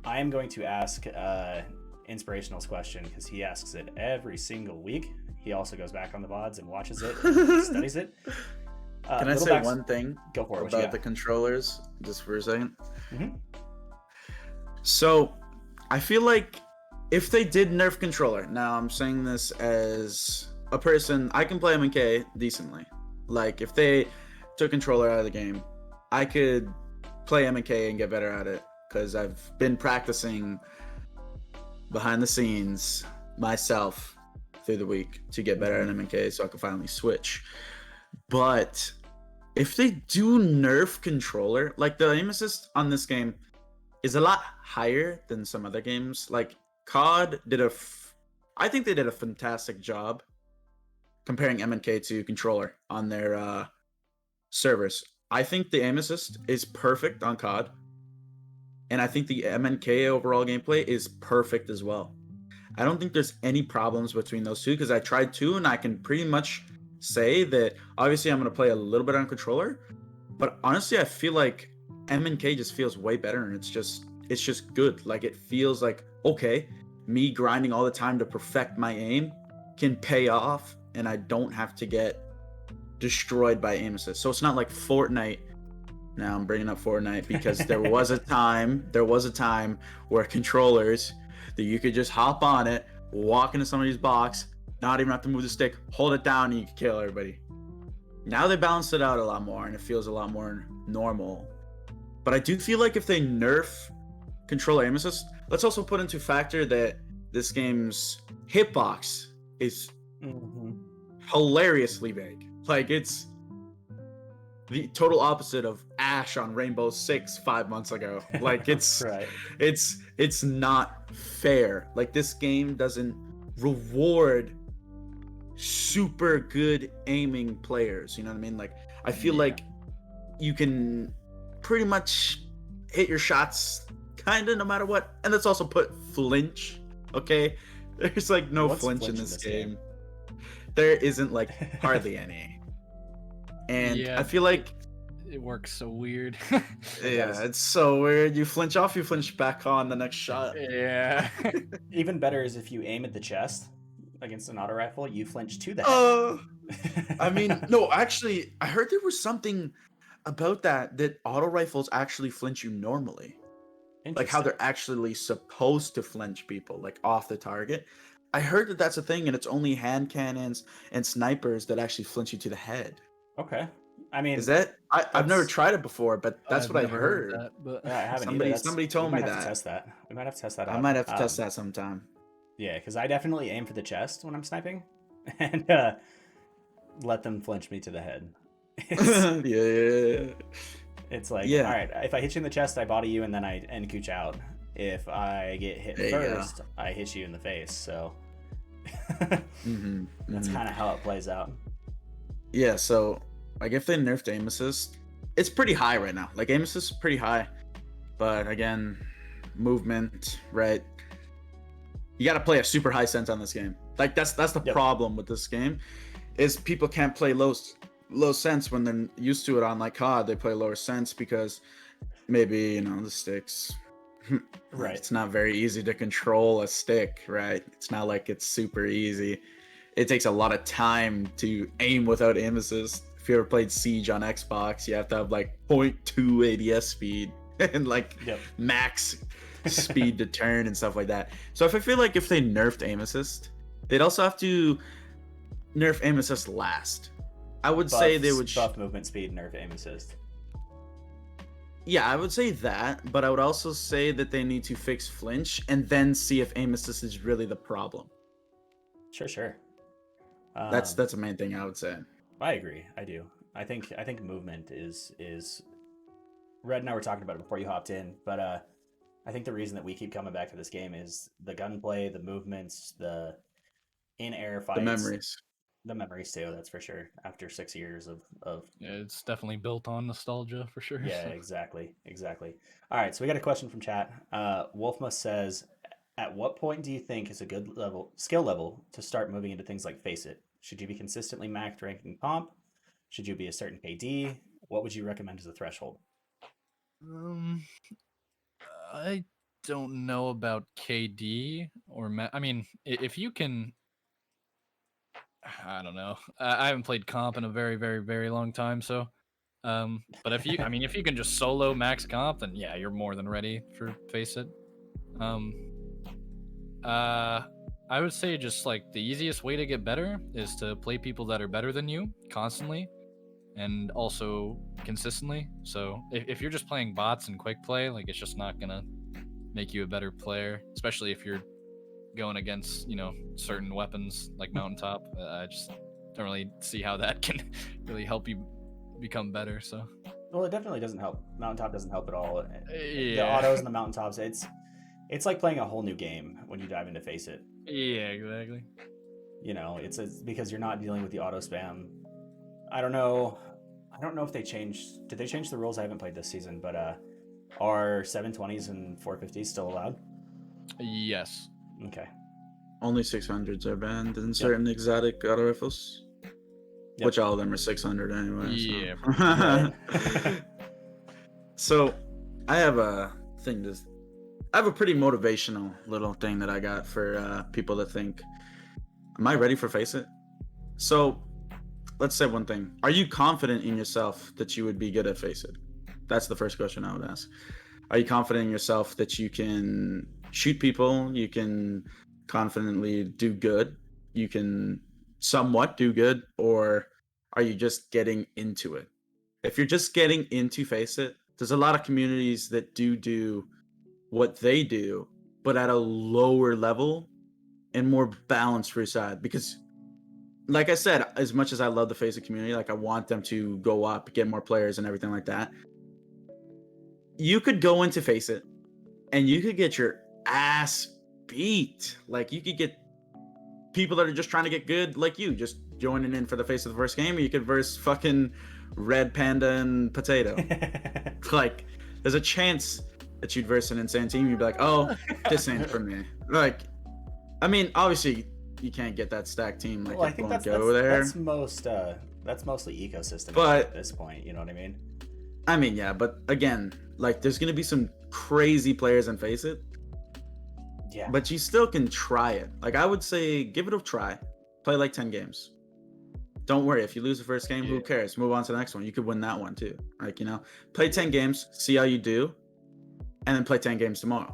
I am going to ask Inspirational's question because he asks it every single week. He also goes back on the VODs and watches it and studies it. Can I say one thing Go for it, about the controllers just for a second? Mm-hmm. So I feel like if they did nerf controller, now I'm saying this as a person, I can play M&K decently. Like if they took controller out of the game, I could play M&K and get better at it because I've been practicing behind the scenes myself through the week to get better at M&K so I can finally switch. But if they do nerf controller, like the aim assist on this game is a lot higher than some other games. Like COD did I think they did a fantastic job comparing M&K to controller on their servers. I think the aim assist is perfect on COD, and I think the M&K overall gameplay is perfect as well. I don't think there's any problems between those two because I tried two, and I can pretty much say that obviously I'm going to play a little bit on controller, but honestly I feel like M&K just feels way better, and it's just good. Like it feels like, okay, me grinding all the time to perfect my aim can pay off, and I don't have to get destroyed by aim assist. So it's not like Fortnite. Now I'm bringing up Fortnite because there was a time where controllers that you could just hop on it, walk into somebody's box, not even have to move the stick, hold it down, and you can kill everybody. Now they balanced it out a lot more, and it feels a lot more normal. But I do feel like if they nerf controller aim assist, let's also put into factor that this game's hitbox is hilariously vague. Like it's the total opposite of Ash on Rainbow Six 5 months ago. Like it's right. It's not fair. Like this game doesn't reward super good aiming players. You know what I mean? Like, I feel like you can pretty much hit your shots kind of no matter what. And let's also put flinch, okay? There's like no What's flinch in this game. There isn't like hardly any. And Yeah, I feel like it works so weird. yeah, it's so weird. You flinch off, you flinch back on the next shot. Yeah. Even better is if you aim at the chest against an auto rifle, you flinch to the head. I mean, no, actually, I heard there was something about that auto rifles actually flinch you normally. Like how they're actually supposed to flinch people, like off the target. I heard that that's a thing, and it's only hand cannons and snipers that actually flinch you to the head. Okay. I mean, is that? I've never tried it before, but that's what I heard. That, but I haven't somebody told me that. We might have to test that out. I might have to test that sometime. Yeah, because I definitely aim for the chest when I'm sniping, and let them flinch me to the head. Yeah. It's like, all right, if I hit you in the chest, I body you, and then I cooch out. If I get hit first, I hit you in the face. So that's kind of how it plays out. Yeah, so like if they nerfed aim assist, it's pretty high right now. Like aim assist is pretty high, but again, movement, right? You got to play a super high sense on this game. Like that's the problem with this game, is people can't play low sense when they're used to it on like COD. They play lower sense because maybe the sticks. Right. It's not very easy to control a stick, right? It's not like it's super easy. It takes a lot of time to aim without aim assist. If you ever played Siege on Xbox, you have to have like 0.2 ADS speed and like max speed to turn and stuff like that. So if I feel like if they nerfed aim assist, they'd also have to nerf aim assist last. I would say they would buff movement speed, nerf aim assist. Yeah, I would say that, but I would also say that they need to fix flinch and then see if aim assist is really the problem. Sure. That's the main thing I would say. I agree. I do. I think movement is Red and I were talking about it before you hopped in, but I think the reason that we keep coming back to this game is the gunplay, the movements, the in-air fights, the memories too. That's for sure. After 6 years of yeah, it's definitely built on nostalgia for sure. Yeah, exactly. All right, so we got a question from chat. Wolfma says, at what point do you think is a good skill level to start moving into things like Face It? Should you be consistently maxed ranking comp? Should you be a certain KD? What would you recommend as a threshold? I don't know about KD or I mean, if you can, I don't know. I haven't played comp in a very, very, very long time, so. But if you, I mean, if you can just solo max comp, then yeah, you're more than ready for Face It. I would say just like the easiest way to get better is to play people that are better than you constantly and also consistently. So if you're just playing bots and quick play, like it's just not gonna make you a better player, especially if you're going against certain weapons like Mountaintop. I just don't really see how that can really help you become better. So well, it definitely doesn't help. Mountaintop doesn't help at all. The autos and the Mountaintops, it's like playing a whole new game when you dive into Face It. Yeah, exactly. It's because you're not dealing with the auto spam. I don't know if they changed. Did they change the rules? I haven't played this season, but are 720s and 450s still allowed? Yes. Okay. Only 600s are banned in certain exotic auto rifles. Which all of them are 600 anyway. Yeah. So, so I have a thing I have a pretty motivational little thing that I got for people that think, am I ready for Face It? So let's say one thing. Are you confident in yourself that you would be good at Face It? That's the first question I would ask. Are you confident in yourself that you can shoot people? You can confidently do good? You can somewhat do good? Or are you just getting into it? If you're just getting into Face It, there's a lot of communities that do what they do, but at a lower level and more balanced for your side. Because like I said, as much as I love the Face It community, like I want them to go up, get more players and everything like that. You could go into Face It and you could get your ass beat. Like you could get people that are just trying to get good, like you, just joining in for the face of the first game, or you could verse fucking Red Panda and Potato. Like, there's a chance that you'd verse an insane team. You'd be like, oh, this ain't for me. Like, I mean, obviously, you can't get that stacked team. Like, well, I think that's mostly ecosystem But- at this point. You know what I mean? I mean, yeah, but again, like, there's gonna be some crazy players in Face It, Yeah. but you still can try it. Like, I would say, give it a try. Play like 10 games. Don't worry, if you lose the first game, who cares? Move on to the next one. You could win that one too. Like, you know, play 10 games, see how you do, and then play 10 games tomorrow.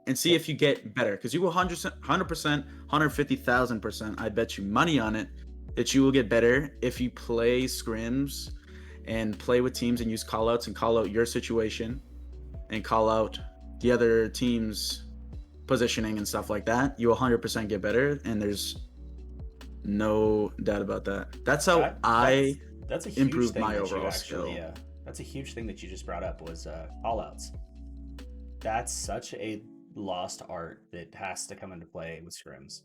And see if you get better. Because you will 100%, 150,000%, I bet you money on it, that you will get better if you play scrims and play with teams and use callouts and call out your situation and call out the other team's positioning and stuff like that. You will 100% get better, and there's no doubt about that. That's how that's a huge improved thing my that overall you actually, skill. that's a huge thing that you just brought up was callouts. That's such a lost art that has to come into play with scrims.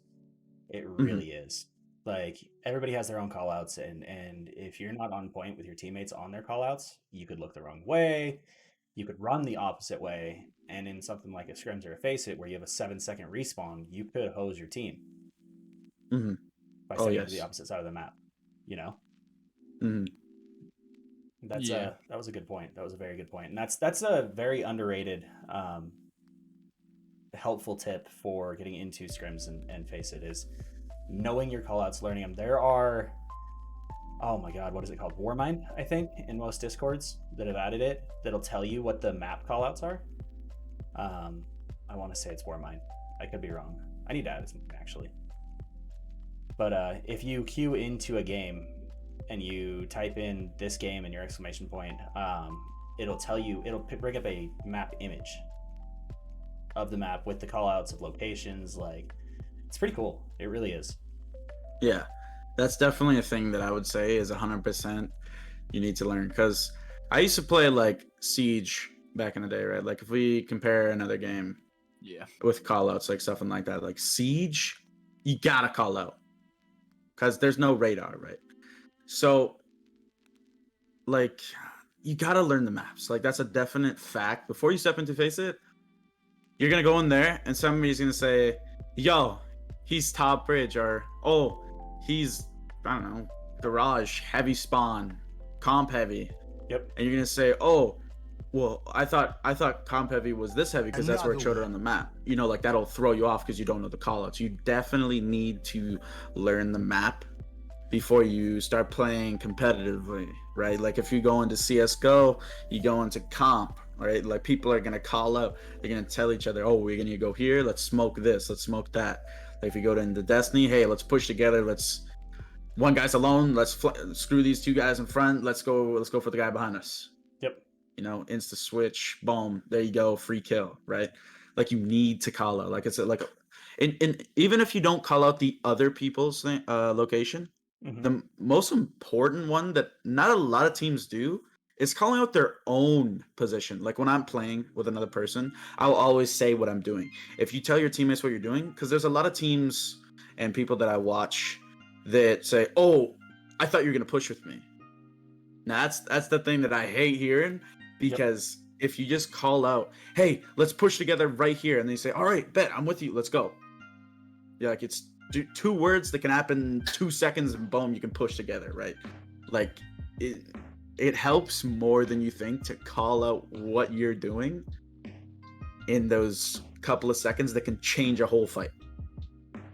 It really is. Like, everybody has their own callouts, and if you're not on point with your teammates on their callouts, you could look the wrong way. You could run the opposite way, and in something like a scrims or a face it, where you have a 7-second respawn, you could hose your team by sending to the opposite side of the map. You know, that's that was a good point. That was a very good point, and that's a very underrated, helpful tip for getting into scrims and face it is knowing your callouts, learning them. There are, oh my god, what is it called? Warmind, I think, in most discords that have added it, that'll tell you what the map callouts are. I want to say it's Warmind. I could be wrong. I need to add it actually. But if you queue into a game and you type in this game and your exclamation point, it'll tell you, it'll bring up a map image of the map with the callouts of locations. Like, it's pretty cool. It really is. Yeah, that's definitely a thing that I would say is 100% you need to learn. Because I used to play like Siege back in the day, right? Like, if we compare another game with callouts, like something like that, like Siege, you gotta call out because there's no radar, right? So, like, you gotta learn the maps. Like, that's a definite fact. Before you step into Face It, you're gonna go in there and somebody's gonna say, yo, he's top bridge, or oh, he's, I don't know, garage, heavy spawn, comp heavy. Yep. And you're gonna say, oh, well, I thought comp heavy was this heavy because that's where it showed it on the map. You know, like, that'll throw you off because you don't know the callouts. You definitely need to learn the map before you start playing competitively, right? Like, if you go into CSGO, you go into comp, right? Like, people are gonna call out. They're gonna tell each other, oh, we're gonna go here. Let's smoke this. Let's smoke that. Like, if you go into Destiny, hey, let's push together. One guy's alone. Let's screw these two guys in front. Let's go for the guy behind us. Yep. You know, insta switch, boom, there you go, free kill, right? Like, you need to call out. Like, it's like, and even if you don't call out the other people's location, the most important one that not a lot of teams do is calling out their own position. Like, when I'm playing with another person, I'll always say what I'm doing. If you tell your teammates what you're doing, because there's a lot of teams and people that I watch that say, oh, I thought you were going to push with me. Now, that's the thing that I hate hearing, because if you just call out, hey, let's push together right here, and they say, all right, bet, I'm with you, let's go. Yeah, like, it's two words that can happen 2 seconds, and boom, you can push together, right? Like, it helps more than you think to call out what you're doing in those couple of seconds that can change a whole fight.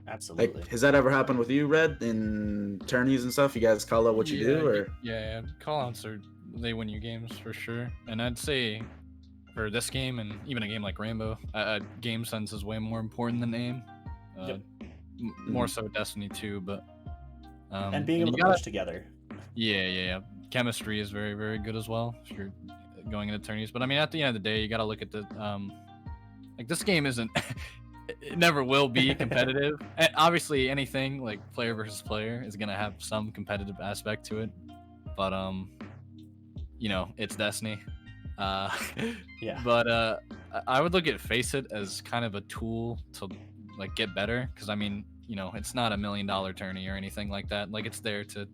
Absolutely. Like, has that ever happened with you, Red, in tourneys and stuff? You guys call out what you do, or? Yeah, call-outs they win you games for sure. And I'd say for this game and even a game like Rainbow, game sense is way more important than aim. More so Destiny 2, but and being able to push together. Yeah. Chemistry is very, very good as well if you're going into tourneys. But I mean, at the end of the day, you got to look at the like, this game isn't it never will be competitive. Obviously, anything like player versus player is gonna have some competitive aspect to it, but you know, it's Destiny. But I would look at Face It as kind of a tool to like get better, because I mean, you know, it's not $1 million tourney or anything like that. Like, it's there to,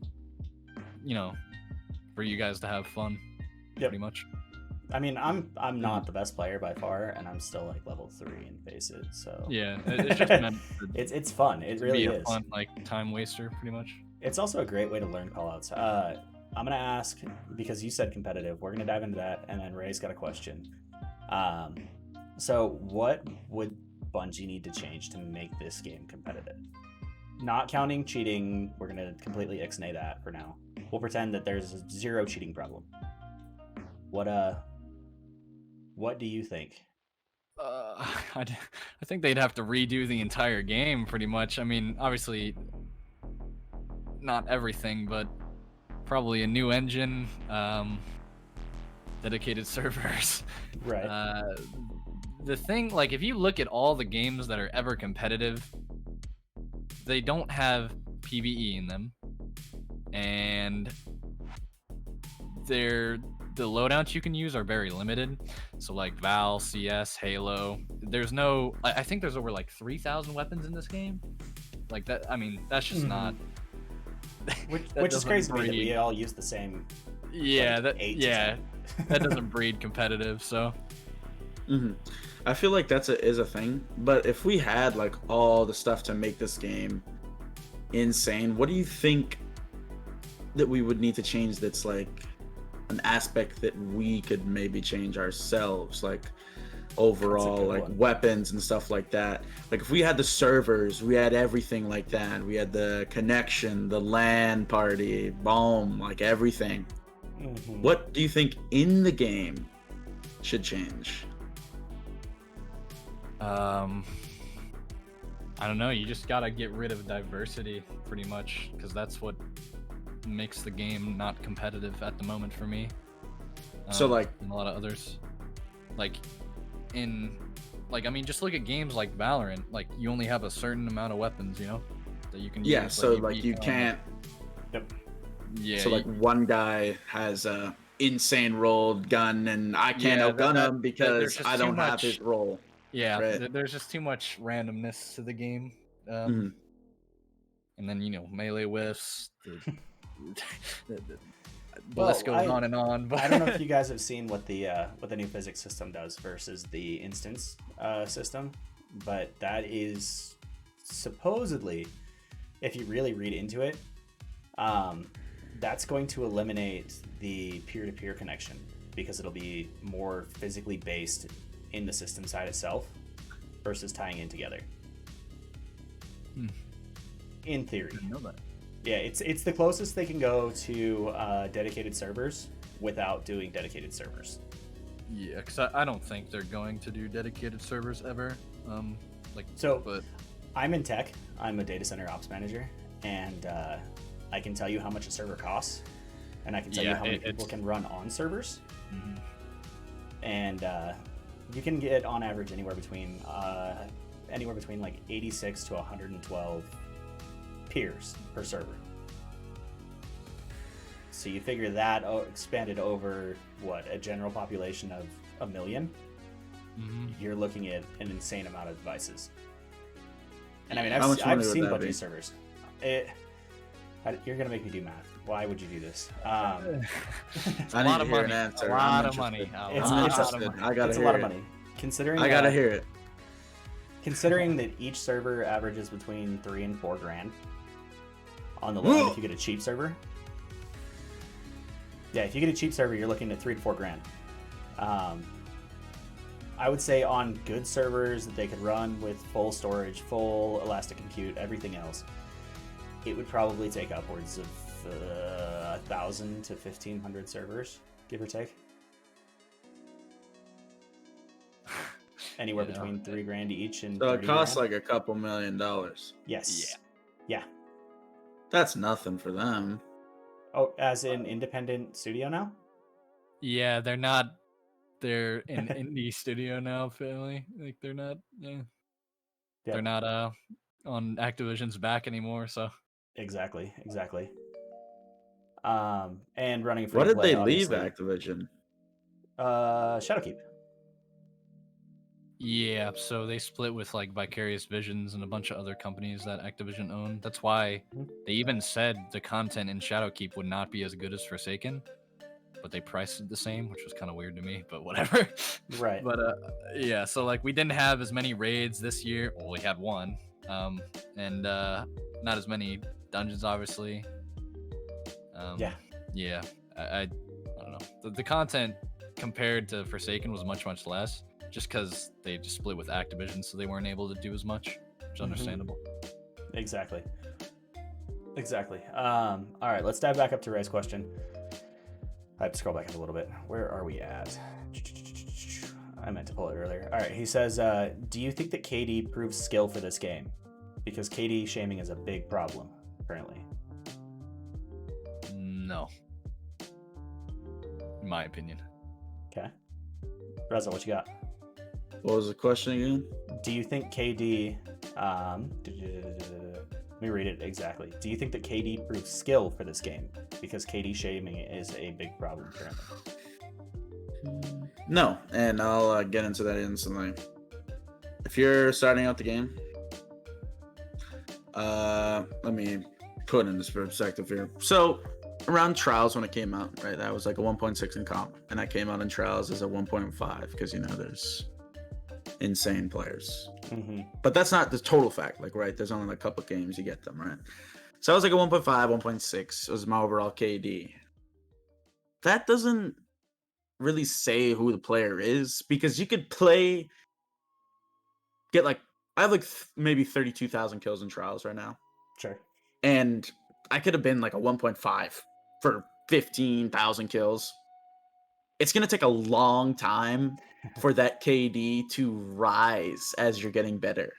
you know, for you guys to have fun, Yep. pretty much. I mean, I'm not the best player by far, and I'm still like level 3 in Faces. So Yeah, it's just meant to it's fun. It really be a is. fun, like, time waster, pretty much. It's also a great way to learn callouts. I'm gonna ask, because you said competitive. We're gonna dive into that, and then Ray's got a question. So what would Bungie need to change to make this game competitive? Not counting cheating, we're gonna completely ixnay that for now. We'll pretend that there's a zero cheating problem. What do you think? I think they'd have to redo the entire game, pretty much. I mean, obviously, not everything, but probably a new engine, dedicated servers. Right. The thing, like, if you look at all the games that are ever competitive, they don't have PvE in them, and the loadouts you can use are very limited. So like Val, CS, Halo, there's no, I think there's over like 3,000 weapons in this game. Like that, I mean, that's just not. Which is doesn't crazy to me that breed. we all use the same. Yeah, like, that doesn't breed competitive. So I feel like is a thing. But if we had like all the stuff to make this game insane, what do you think that we would need to change? That's like an aspect that we could maybe change ourselves, like overall, like weapons and stuff like that. Like if we had the servers, we had everything like that. We had the connection, the LAN party, boom, like everything. What do you think in the game should change? I don't know. You just gotta get rid of diversity, pretty much, because that's what makes the game not competitive at the moment for me. So like, and a lot of others, I mean, just look at games like Valorant. Like, you only have a certain amount of weapons, you know, that you can use. Yeah, so like you can't. Yep. Yeah. So like one guy has a insane rolled gun, and I can't outgun him because I don't have his role. Yeah, right? There's just too much randomness to the game. Mhm. And then, you know, melee whiffs. The Well, list goes on and on. But I don't know if you guys have seen what the new physics system does versus the instance system, but that is supposedly, if you really read into it, that's going to eliminate the peer-to-peer connection because it'll be more physically based in the system side itself versus tying in together. In theory. I didn't know that. Yeah, it's the closest they can go to dedicated servers without doing dedicated servers. Yeah, because I don't think they're going to do dedicated servers ever. But I'm in tech. I'm a data center ops manager, and I can tell you how much a server costs, and I can tell you how many people can run on servers. And you can get on average anywhere between like 86 to 112 peers per server. So you figure that expanded over a general population of 1 million, you're looking at an insane amount of devices. And I mean, I've seen Bungie servers. You're gonna make me do math. Why would you do this? It's a lot of money. A lot of money. It's a lot of money. Considering I gotta hear it. Considering that each server averages between $3,000 and $4,000 on the low end, if you get a cheap server. Yeah, if you get a cheap server, you're looking at $3,000 to $4,000. I would say on good servers that they could run with full storage, full elastic compute, everything else, it would probably take upwards of 1,000 to 1,500 servers, give or take. Anywhere between $3,000 each and so it costs $30,000. like a couple $1 million. Yes. Yeah. That's nothing for them. Oh, as an independent studio now? Yeah, they're not. They're an indie studio now, apparently. Like, they're not. Yeah. They're not on Activision's back anymore. So. Exactly. And running free What did play, they leave obviously. Activision? Shadowkeep. Yeah, so they split with like Vicarious Visions and a bunch of other companies that Activision owned. That's why they even said the content in Shadowkeep would not be as good as Forsaken, but they priced it the same, which was kind of weird to me, but whatever. Right. But yeah, so like we didn't have as many raids this year. Well, we had one, and not as many dungeons, obviously. Yeah. Yeah, I don't know. The content compared to Forsaken was much less, just because they just split with Activision, so they weren't able to do as much, which is understandable. Exactly. All right, let's dive back up to Ray's question. I have to scroll back up a little bit. Where are we at? I meant to pull it earlier. All right, he says, do you think that KD proves skill for this game? Because KD shaming is a big problem currently. No. In my opinion. Okay. Rezzoe, what you got? What was the question again? Do you think KD... let me read it exactly. Do you think that KD proves skill for this game? Because KD shaming is a big problem currently. No, and I'll get into that instantly. If you're starting out the game, let me put in this perspective here. So, around Trials when it came out, right, that was like a 1.6 in comp, and that came out in Trials as a 1.5 because, you know, there's insane players. But that's not the total fact, like, right, there's only like a couple games you get them, right? So I was like a 1.5, 1.6 was my overall KD. That doesn't really say who the player is, because you could get like, I have like maybe 32,000 kills in Trials right now. Sure. And I could have been like a 1.5 for 15,000 kills. It's going to take a long time for that KD to rise as you're getting better.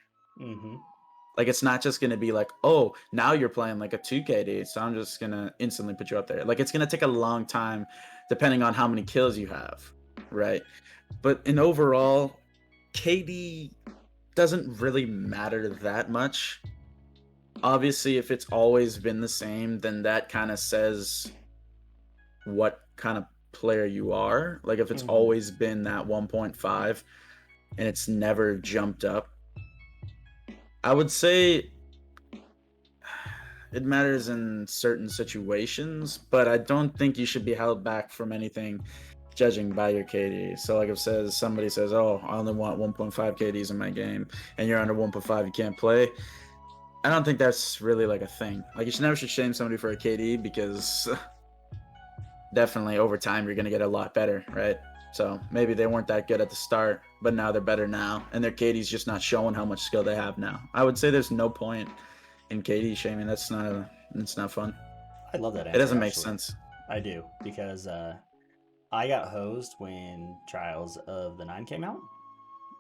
Like, it's not just going to be like, oh, now you're playing like a 2 KD, so I'm just going to instantly put you up there. Like, it's going to take a long time depending on how many kills you have, right? But in overall, KD doesn't really matter that much. Obviously, if it's always been the same, then that kind of says what kind of player you are. Like, if it's always been that 1.5 and it's never jumped up, I would say it matters in certain situations, but I don't think you should be held back from anything judging by your KD. So like, if somebody says, oh, I only want 1.5 KDs in my game, and you're under 1.5, you can't play. I don't think that's really like a thing. Like, you never should shame somebody for a KD, because definitely over time you're gonna get a lot better, right? So maybe they weren't that good at the start, but now they're better now, and their KD's just not showing how much skill they have now. I would say there's no point in KD shaming. It's not fun. I love that answer. It doesn't make sense. I do, because I got hosed when Trials of the 9 came out.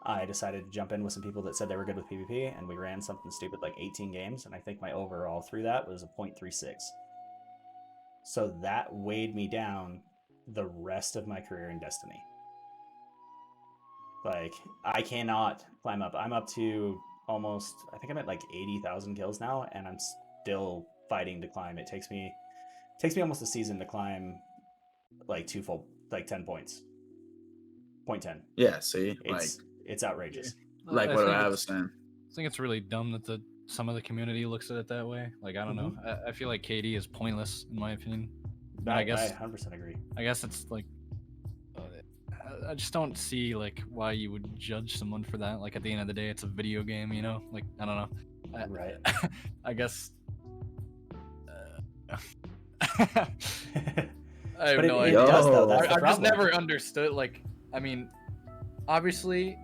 I decided to jump in with some people that said they were good with PvP, and we ran something stupid like 18 games, and I think my overall through that was a 0.36. So that weighed me down the rest of my career in Destiny. Like, I cannot climb up. I'm up to almost, I think I'm at like 80,000 kills now, and I'm still fighting to climb. It takes me almost a season to climb like 10 points. 0.10. Yeah, see? It's outrageous. Like what I was saying. I think it's really dumb that some of the community looks at it that way. Like, I don't know. I feel like KD is pointless, in my opinion. I 100% agree. I guess it's like, I just don't see like why you would judge someone for that. Like, at the end of the day, it's a video game, you know? Like, I don't know. Right. I guess. I have no idea. Does, though. I've just never understood. Like, I mean, obviously,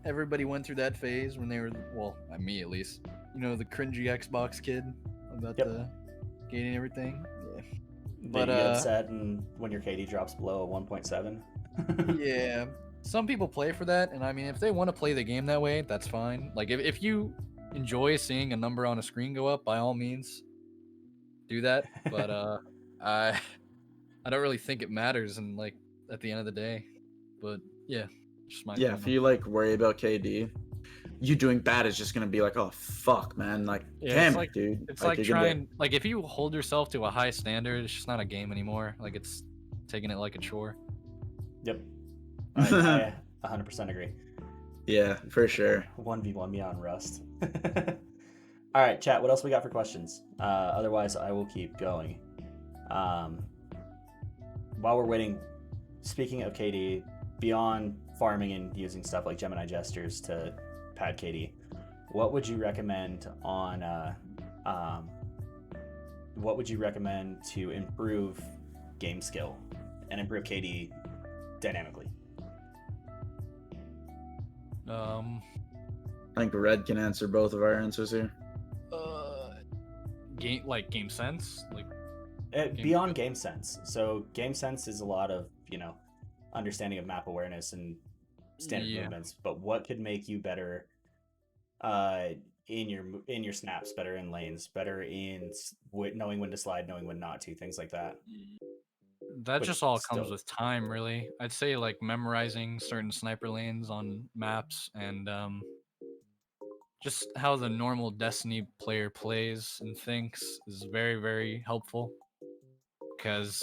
everybody went through that phase when they were, well, me at least. You know, the cringy Xbox kid about the gating and everything. Yeah. But you get upset and when your KD drops below a 1.7. Yeah. Some people play for that, and I mean, if they want to play the game that way, that's fine. Like, if you enjoy seeing a number on a screen go up, by all means, do that. But I don't really think it matters, and like at the end of the day. But yeah, just my if you like worry about KD, you doing bad is just gonna be like, oh fuck, man, like damn it, dude. It's like trying, like, if you hold yourself to a high standard, it's just not a game anymore. Like, it's taking it like a chore. Yep. I 100% agree. Yeah, for sure. 1v1 me on Rust. All right, chat. What else we got for questions? Otherwise, I will keep going. While we're waiting, speaking of KD, beyond farming and using stuff like Gemini gestures to pad KD, what would you recommend on? What would you recommend to improve game skill and improve KD dynamically? I think Red can answer both of our answers here. Game sense, like Beyond game sense. So game sense is a lot of understanding of map awareness and standard movements. But what could make you better in your snaps, better in lanes, better in knowing when to slide, knowing when not to, things like that? That Which just all comes still- with time, really. I'd say like memorizing certain sniper lanes on maps and just how the normal Destiny player plays and thinks is very, very helpful. Because,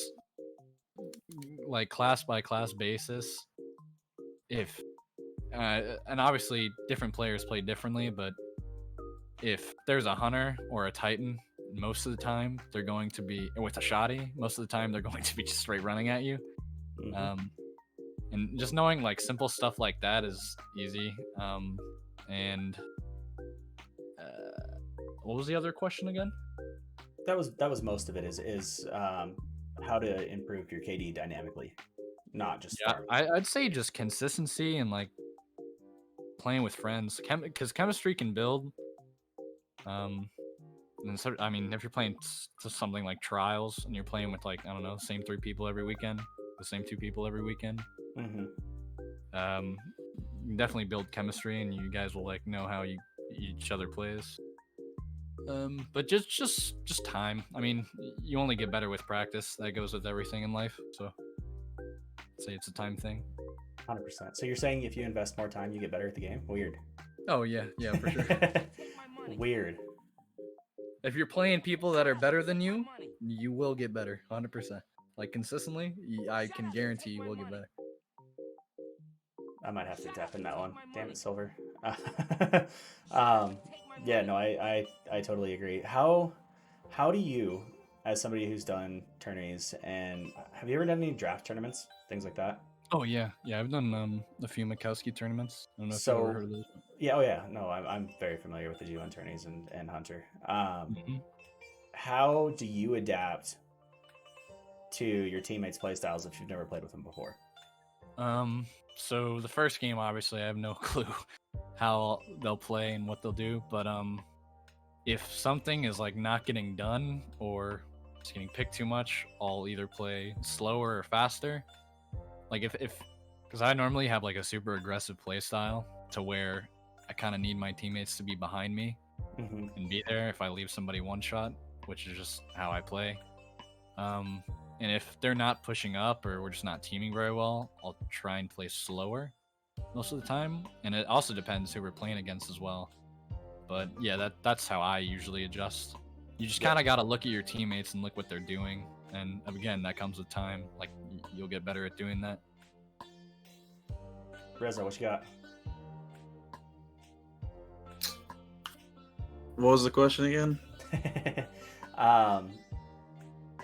like, class by class basis, if and obviously different players play differently, but if there's a hunter or a titan, most of the time they're going to be with a shoddy. Most of the time they're going to be just straight running at you. And just knowing like simple stuff like that is easy. And what was the other question again? That was most of it. Is how to improve your KD dynamically, not just farming. I'd say just consistency and like playing with friends. Because chemistry can build. And so, I mean, if you're playing something like Trials and you're playing with like, I don't know, the same 3 people every weekend, the same 2 people every weekend, you can definitely build chemistry, and you guys will like know how each other plays. But just time. I mean, you only get better with practice. That goes with everything in life. So I'd say it's a time thing. 100%. So you're saying if you invest more time, you get better at the game? Weird. Oh yeah, for sure. Weird. If you're playing people that are better than you, you will get better, 100%. Like consistently, I can guarantee you will get better. I might have to tap in that one. Damn it, Silver. Yeah, no, I totally agree. How do you, as somebody who's done tourneys, and have you ever done any draft tournaments, things like that? Oh yeah, I've done a few Mikowski tournaments. I don't know if So- you've ever heard of those. Yeah, oh yeah, no, I'm very familiar with the G1 tourneys and Hunter. How do you adapt to your teammates' playstyles if you've never played with them before? So the first game, obviously, I have no clue how they'll play and what they'll do. But if something is like not getting done or it's getting picked too much, I'll either play slower or faster. Like if because I normally have like a super aggressive play style to where I kind of need my teammates to be behind me and be there if I leave somebody one shot, which is just how I play. And if they're not pushing up or we're just not teaming very well, I'll try and play slower most of the time. And it also depends who we're playing against as well. But yeah, that's how I usually adjust. You just kind of got to look at your teammates and look what they're doing. And again, that comes with time. Like you'll get better at doing that. Rezzoe, what you got? What was the question again?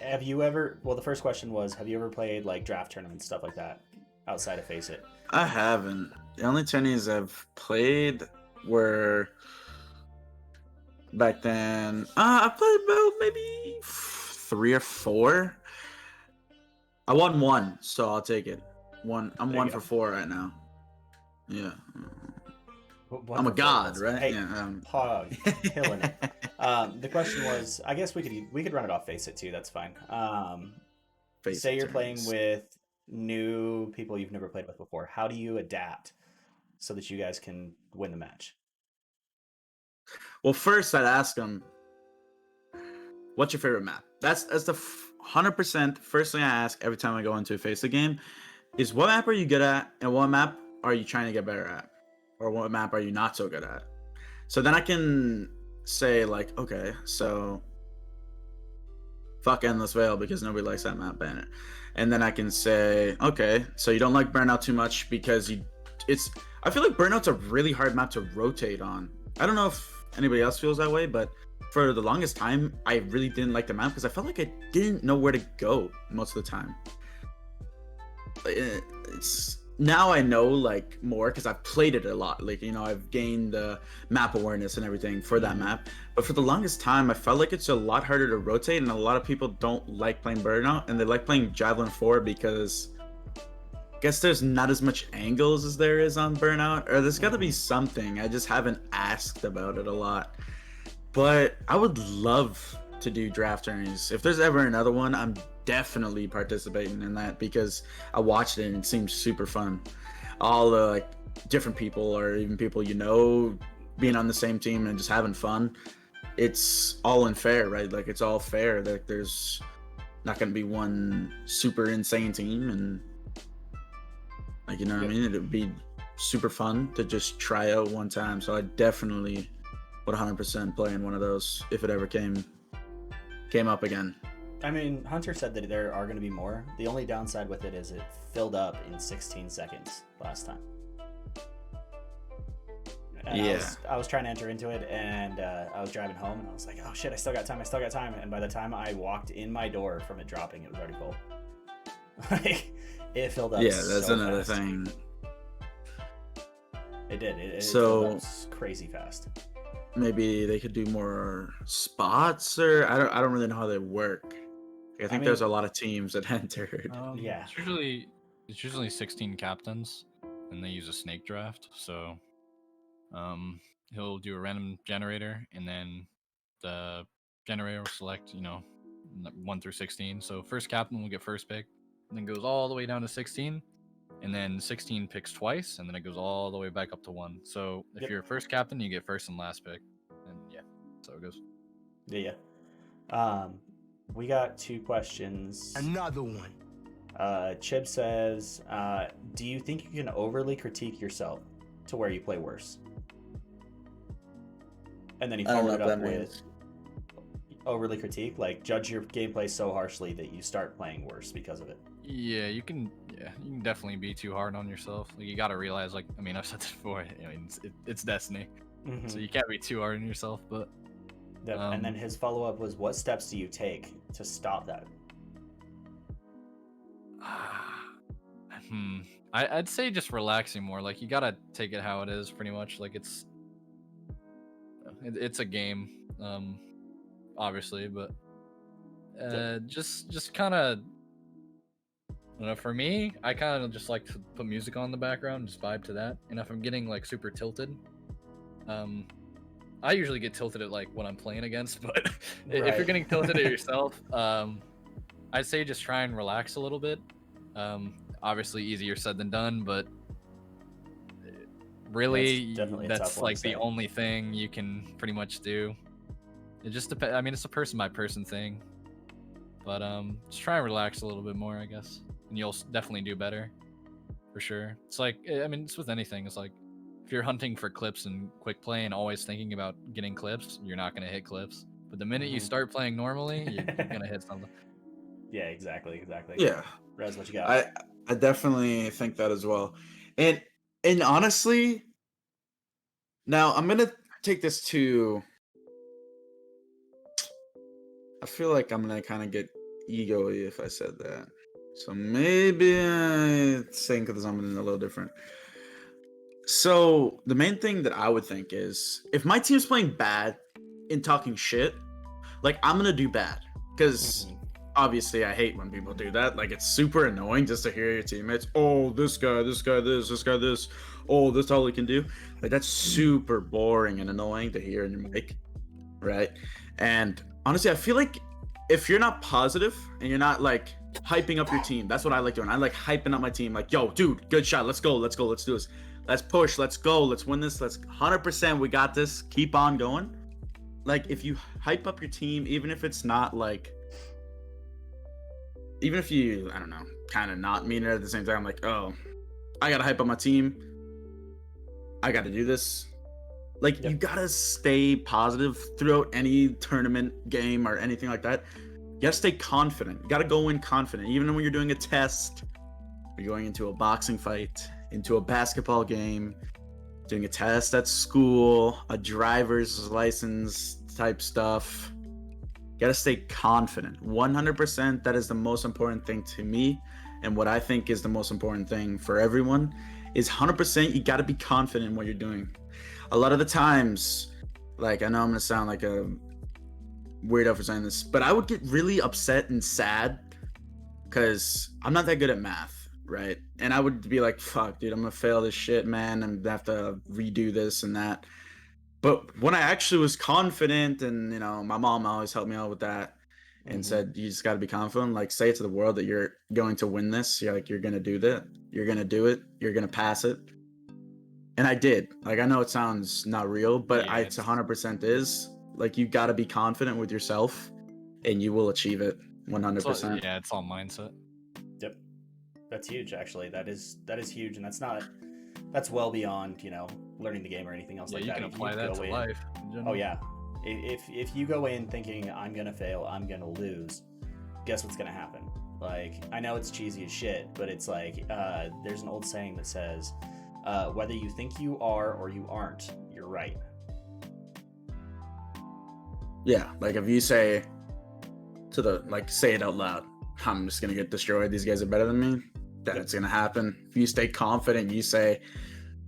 Have you ever? Well, the first question was, have you ever played like draft tournaments, stuff like that, outside of Face It? I haven't. The only tourneys I've played were back then. I played about maybe 3 or 4. I won 1, so I'll take it. I'm There you 1 go. for 4 right now. Yeah. One I'm a for god, four. right? Hey, Yeah. Pog, killing it. The question was, I guess we could run it off Face It too. That's fine. Face Say it you're playing tourneys. with new people you've never played with before. How do you adapt so that you guys can win the match? Well, first I'd ask them, what's your favorite map? That's the 100% first thing I ask every time I go into a Face It game is what map are you good at and what map are you trying to get better at? Or what map are you not so good at? So then I can say like, okay, so fuck Endless Veil because nobody likes that map, ban it. And then I can say, okay, so you don't like Burnout too much because you it's. I feel like Burnout's a really hard map to rotate on. I don't know if anybody else feels that way, but for the longest time, I really didn't like the map because I felt like I didn't know where to go most of the time. It's now I know like more because I've played it a lot. Like, you know, I've gained the map awareness and everything for that map. But for the longest time, I felt like it's a lot harder to rotate, and a lot of people don't like playing Burnout, and they like playing Javelin 4 because I guess there's not as much angles as there is on Burnout, or there's got to be something. I just haven't asked about it a lot. But I would love to do draft tourneys. If there's ever another one, I'm definitely participating in that because I watched it and it seems super fun. All the like different people or even people you know being on the same team and just having fun. It's all unfair, right? Like it's all fair. Like there's not going to be one super insane team, and like, you know what I mean? It'd be super fun to just try out one time. So I definitely would 100% play in one of those if it ever came up again. I mean, Hunter said that there are going to be more. The only downside with it is it filled up in 16 seconds last time. And Yeah. I was trying to enter into it, and I was driving home, and I was like, oh shit, I still got time. And by the time I walked in my door from it dropping, it was already full. Like, it filled up. Yeah, that's so another fast. thing. It did. It So- filled up crazy fast. Maybe they could do more spots, or I don't really know how they work. I think mean- there's a lot of teams that entered. Yeah. It's usually 16 captains, and they use a snake draft. So, he'll do a random generator, and then the generator will select, 1 through 16. So first captain will get first pick, and then goes all the way down to 16, and then 16 picks twice, and then it goes all the way back up to 1. So if Yep. you're first captain, you get first and last pick, and yeah, so it goes. Yeah. We got 2 questions. Another one. Chib says, do you think you can overly critique yourself to where you play worse? And then he I don't followed know it what up that with means. overly critique, like judge your gameplay so harshly that you start playing worse because of it. Yeah, you can definitely be too hard on yourself. Like, you got to realize, like, I mean, I've said this before. I mean, it's Destiny, so you can't be too hard on yourself. But Yep. And then his follow-up was, what steps do you take to stop that? I'd say just relaxing more. Like, you gotta take it how it is, pretty much. Like, it's a game, obviously, but just kind of. For me, I kind of just like to put music on in the background and just vibe to that. And if I'm getting like super tilted, I usually get tilted at like what I'm playing against. But if Right. you're getting tilted at yourself, I'd say just try and relax a little bit. Obviously easier said than done, but really That's definitely a tough that's one like to the say. only thing you can pretty much do. It just depends. I mean, it's a person by person thing, but just try and relax a little bit more, I guess, and you'll definitely do better for sure. It's like, I mean, it's with anything. It's like if you're hunting for clips and quick play and always thinking about getting clips, you're not gonna hit clips. But the minute you Mhm. start playing normally, you're gonna hit something. Yeah, exactly. Yeah, Rez, what you got? I definitely think that as well. And honestly, now I'm gonna take this to. I feel like I'm gonna kind of get ego-y if I said that. So maybe I think of something a little different. So the main thing that I would think is if my team's playing bad and talking shit, like I'm gonna do bad because Mhm. obviously I hate when people do that. Like it's super annoying just to hear your teammates, oh, this guy this, this guy this, oh, that's all he can do. Like that's super boring and annoying to hear in your mic, right? And honestly, I feel like if you're not positive and you're not like hyping up your team, that's what I like doing. I like hyping up my team, like, yo, dude, good shot, let's go, let's do this, let's push, let's go, let's win this, let's 100%, we got this, keep on going. Like if you hype up your team, even if it's not like, even if you, I don't know, kind of not mean it at the same time, like, oh, I gotta hype up my team, I gotta do this. Like, Yep. you gotta stay positive throughout any tournament, game, or anything like that. You gotta stay confident. You gotta go in confident. Even when you're doing a test, you're going into a boxing fight, into a basketball game, doing a test at school, a driver's license type stuff. You gotta stay confident. 100%, that is the most important thing to me. And what I think is the most important thing for everyone is 100% you gotta be confident in what you're doing. A lot of the times, like, I know I'm gonna sound like a weirdo for saying this, but I would get really upset and sad because I'm not that good at math, right? And I would be like, fuck, dude, I'm gonna fail this shit, man. I'm gonna have to redo this and that. But when I actually was confident, and you know, my mom always helped me out with that and said, you just got to be confident, like say it to the world that you're going to win this. You're like, you're gonna do that, you're gonna do it, you're gonna pass it. And I did. Like, I know it sounds not real, but Yeah, it's 100% is. Like, you got to be confident with yourself and you will achieve it 100%. Yeah, it's all mindset. Yep, that's huge. Actually, that is huge, and that's well beyond, you know, learning the game or anything else Yeah, like you that. can If apply that go to in- life. In general. Oh yeah, if you go in thinking I'm gonna fail, I'm gonna lose, guess what's gonna happen? Like, I know it's cheesy as shit, but it's like there's an old saying that says, whether you think you are or you aren't, you're right. Yeah, like if you say to the, like, say it out loud, I'm just gonna get destroyed, these guys are better than me, then it's gonna happen. If you stay confident, you say,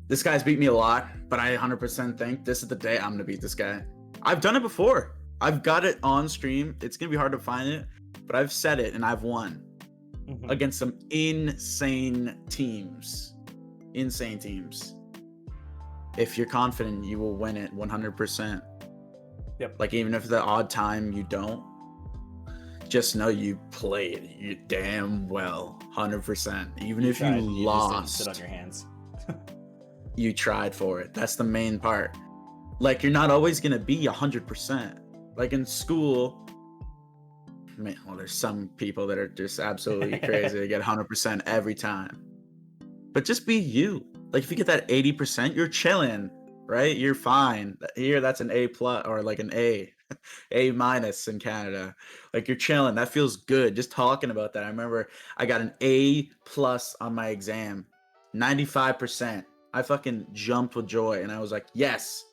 this guy's beat me a lot, but I 100% think this is the day I'm gonna beat this guy. I've done it before. I've got it on stream. It's gonna be hard to find it, but I've said it and I've won against some insane teams. Insane teams. If you're confident, you will win it 100%. Yep. Like, even if the odd time you don't, just know you played you damn well, 100%. Even if tried, you just didn't lost, sit on your hands. you tried for it. That's the main part. Like, you're not always gonna be 100%. Like in school, man, well, there's some people that are just absolutely crazy. They get 100% every time. But just be you. Like, if you get that 80%, you're chilling, right? You're fine. Here, that's an A plus, or like an A minus in Canada. Like, you're chilling. That feels good. Just talking about that. I remember I got an A plus on my exam, 95%. I fucking jumped with joy, and I was like, yes,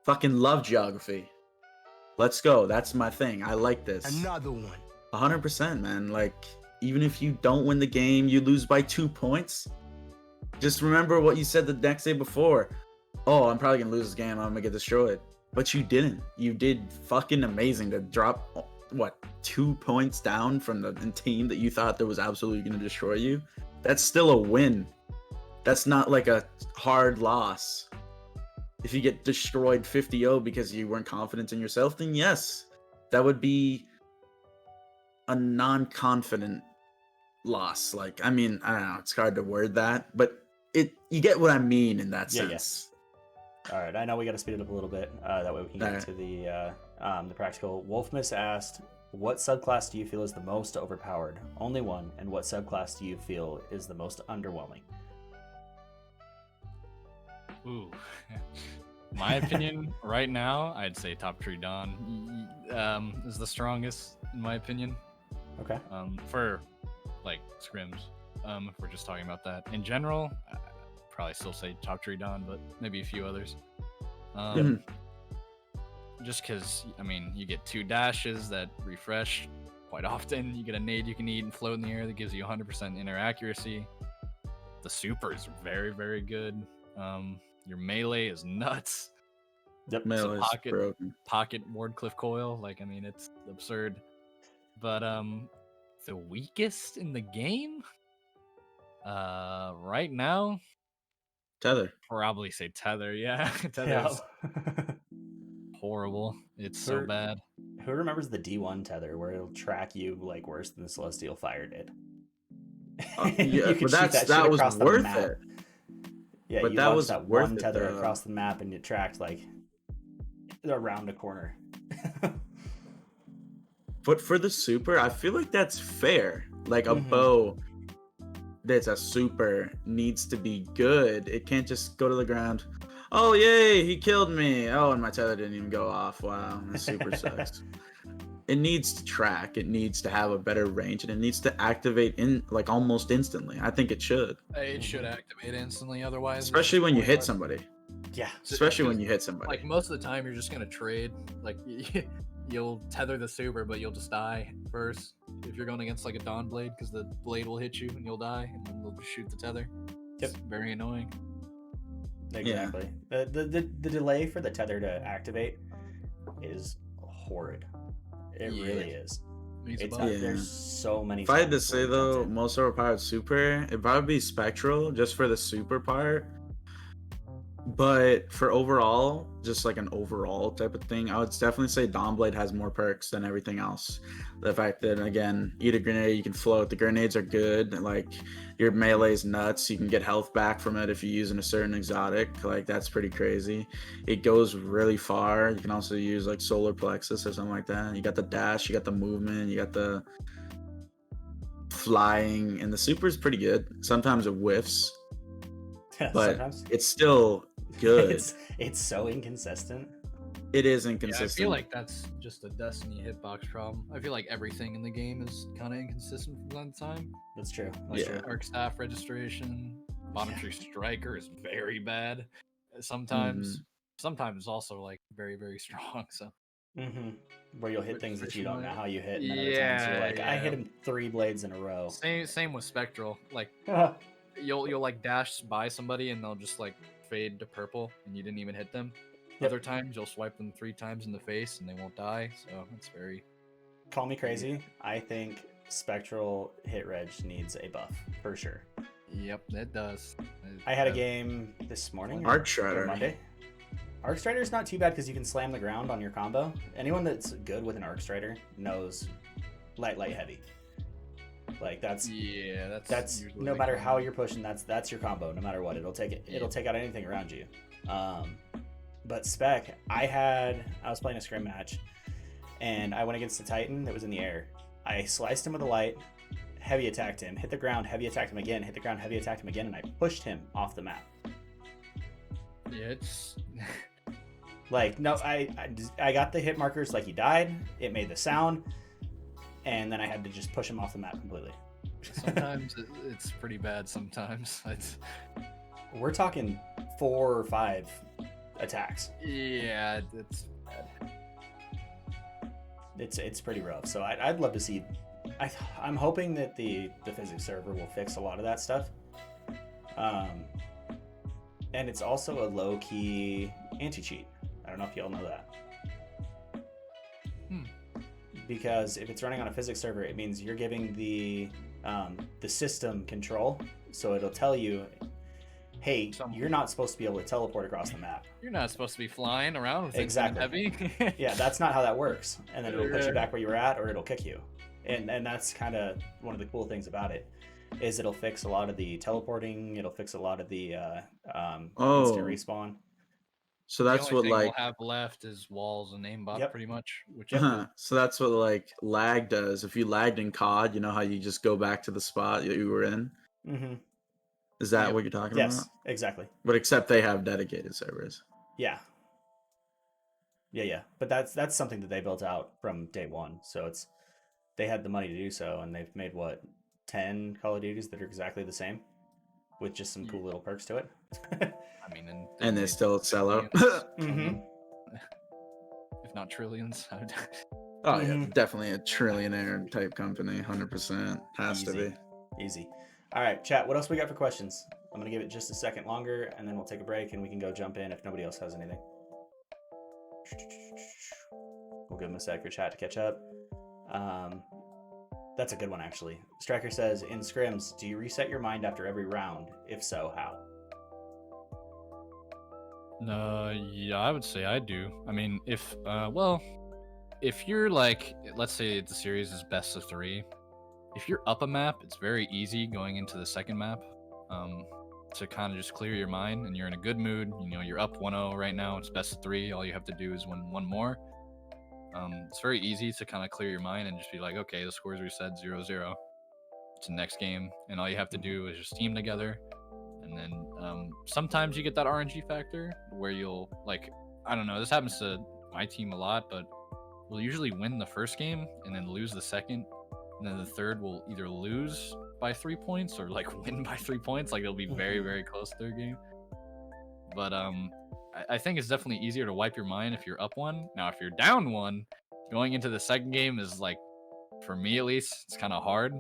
fucking love geography. Let's go. That's my thing. I like this. Another one. 100%, man. Like, even if you don't win the game, you lose by 2 points, just remember what you said the next day before. Oh, I'm probably gonna lose this game, I'm gonna get destroyed. But you didn't. You did fucking amazing to drop, what, 2 points down from the team that you thought that was absolutely gonna destroy you. That's still a win. That's not like a hard loss. If you get destroyed 50-0 because you weren't confident in yourself, then yes, that would be a non-confident loss. Like, I mean, I don't know, it's hard to word that, but you get what I mean in that sense. All right, I know we got to speed it up a little bit. That way we can get to the practical. Wolfmas asked, what subclass do you feel is the most overpowered? Only one. And what subclass do you feel is the most underwhelming? Ooh. My opinion right now, I'd say Top Tree Dawn is the strongest in my opinion. Okay. For like scrims, if we're just talking about that. In general, I'd probably still say Top Tree Dawn, but maybe a few others. Just because, I mean, you get 2 dashes that refresh quite often. You get a nade you can eat and float in the air that gives you 100% inner accuracy. The super is very, very good. Your melee is nuts. Yep. Melee is broken. Pocket Wardcliff Coil, like, I mean, it's absurd. But the weakest in the game, right now, Tether. probably say Tether. Yeah, Tether's horrible. It's so bad. Who remembers the D1 tether where it'll track you like worse than the Celestial Fire did? Yeah, but that was worth it. Yeah, but you that was that worth one it, tether though. across the map and it tracked like around a corner. But for the super, I feel like that's fair. Like, a bow that's a super needs to be good. It can't just go to the ground. Oh, yay, he killed me. Oh, and my tether didn't even go off. Wow, that super sucks. it needs to track, it needs to have a better range, and it needs to activate in like almost instantly. I think it should, It should activate instantly, otherwise. especially when you hit somebody. Yeah. Especially when you hit somebody. Like most of the time, you're just gonna trade. Like you'll tether the super, but you'll just die first if you're going against like a Dawn Blade, because the blade will hit you and you'll die, and then they'll just shoot the tether. Yep. It's very annoying. Exactly. The delay for the tether to activate is horrid. It really is. It's there's so many. If I had to say though, content. most overpowered super, it'd probably be Spectral just for the super part. But for overall, just like an overall type of thing, I would definitely say Dawnblade has more perks than everything else. The fact that, again, eat a grenade, you can float. The grenades are good. Like, your melee's nuts. You can get health back from it if you're using a certain exotic. Like, that's pretty crazy. It goes really far. You can also use, like, Solar Plexus or something like that. You got the dash, you got the movement, you got the flying, and the super is pretty good. Sometimes it whiffs, but Sometimes. it's still good. It's so inconsistent. It is Yeah, inconsistent. I feel like that's just a Destiny hitbox problem. I feel like everything in the game is kind of inconsistent from time to time. That's true. Yeah. True. Arc staff registration, bottom tree striker is very bad. Sometimes it's also like very, very strong. So Where you'll hit things that you don't know how you hit, and then other Yeah, times you're like, I yeah. hit him 3 blades in a row. same with Spectral. Like you'll like dash by somebody and they'll just like fade to purple and you didn't even hit them. Yep. Other times you'll swipe them 3 times in the face and they won't die. So it's very. Call me crazy. I think Spectral hit reg needs a buff for sure. Yep, it does. I had a game this morning. Arc or Strider. Monday. Arc Strider is not too bad because you can slam the ground on your combo. Anyone that's good with an Arc Strider knows light, heavy. Like that's usually no the matter combo. how you're pushing, that's your combo. No matter what, it'll take out anything around you. But Spec, I was playing a scrim match, and I went against a Titan that was in the air. I sliced him with a light, heavy attacked him, hit the ground, heavy attacked him again, hit the ground, heavy attacked him again, and I pushed him off the map. Yeah, it's. Like, no, I got the hit markers like he died. It made the sound, and then I had to just push him off the map completely. Sometimes it's pretty bad. Sometimes We're talking 4 or 5 attacks. Yeah, it's bad. It's pretty rough. So I'd love to see. I'm hoping that the physics server will fix a lot of that stuff. And it's also a low key anti-cheat. I don't know if y'all know that. Because if it's running on a physics server, it means you're giving the system control. So it'll tell you, hey, you're not supposed to be able to teleport across the map. You're not supposed to be flying around with Exactly. heavy. Yeah, that's not how that works. And then it'll put you back where you were at, or it'll kick you. And that's kind of one of the cool things about it, is it'll fix a lot of the teleporting. It'll fix a lot of the instant respawn. So that's the only what thing like we'll have left is walls and aimbot, Yep. pretty much. Which so that's what like lag does. If you lagged in COD, you know how you just go back to the spot that you were in. Mm-hmm. Is that Yep. what you're talking Yes, about? exactly. But except they have dedicated servers. Yeah. But that's something that they built out from day one. So they had the money to do so, and they've made 10 Call of Duties that are exactly the same, with just some cool little perks to it. I mean, And they still sell out. Mm-hmm. If not trillions. Oh yeah, definitely a trillionaire type company, 100% has to be. Easy. All right, chat. What else we got for questions? I'm gonna give it just a second longer, and then we'll take a break, and we can go jump in if nobody else has anything. We'll give them a sec for chat to catch up. That's a good one, actually. Striker says, in scrims, do you reset your mind after every round? If so, how? Yeah, I would say I do. I mean, if you're like, let's say the series is best of 3. If you're up a map, it's very easy going into the second map to kind of just clear your mind, and you're in a good mood. You know, you're up 1-0 right now. It's best of 3. All you have to do is win 1 more. It's very easy to kind of clear your mind and just be like, okay, the score's reset 0-0. It's the next game, and all you have to do is just team together. And then sometimes you get that RNG factor where you'll, like, I don't know, this happens to my team a lot, but will usually win the first game and then lose the second, and then the third will either lose by 3 points or like win by 3 points. Like it'll be very, very close to their game. But I think it's definitely easier to wipe your mind if you're up one. Now, if you're down one, going into the second game is like, for me at least, it's kind of hard.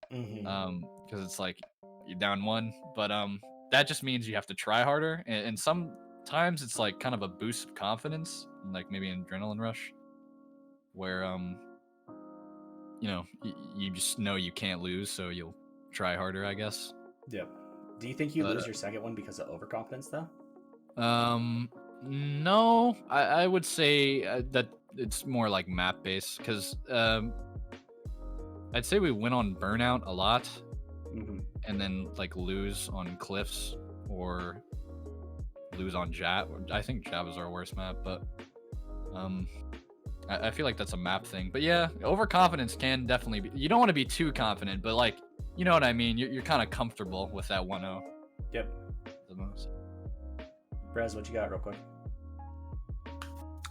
Because it's like you're down one, but that just means you have to try harder, and sometimes it's like kind of a boost of confidence, like maybe an adrenaline rush, where you know, you just know you can't lose, so you'll try harder, I guess. Yep. Do you think you lose your second one because of overconfidence, though? No, I would say that it's more like map based, because I'd say we win on burnout a lot, and then like lose on cliffs or lose on Jab. I think Jab is our worst map, but I feel like that's a map thing. But yeah, overconfidence can definitely be. You don't want to be too confident, but like, you know what I mean. You're kind of comfortable with that 1-0. Yep. The most. Brez, what you got, real quick?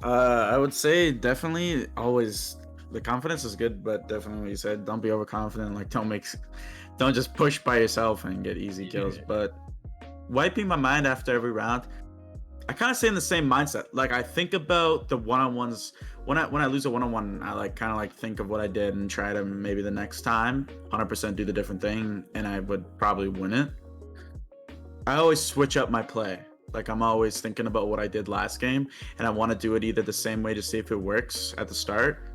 I would say definitely always the confidence is good, but definitely what you said, don't be overconfident. Like don't just push by yourself and get easy kills. But wiping my mind after every round, I kind of stay in the same mindset. Like I think about the one-on-ones when I lose a one-on-one. I like kind of like think of what I did and try to maybe the next time 100% do the different thing, and I would probably win it. I always switch up my play. Like I'm always thinking about what I did last game, and I want to do it either the same way to see if it works at the start,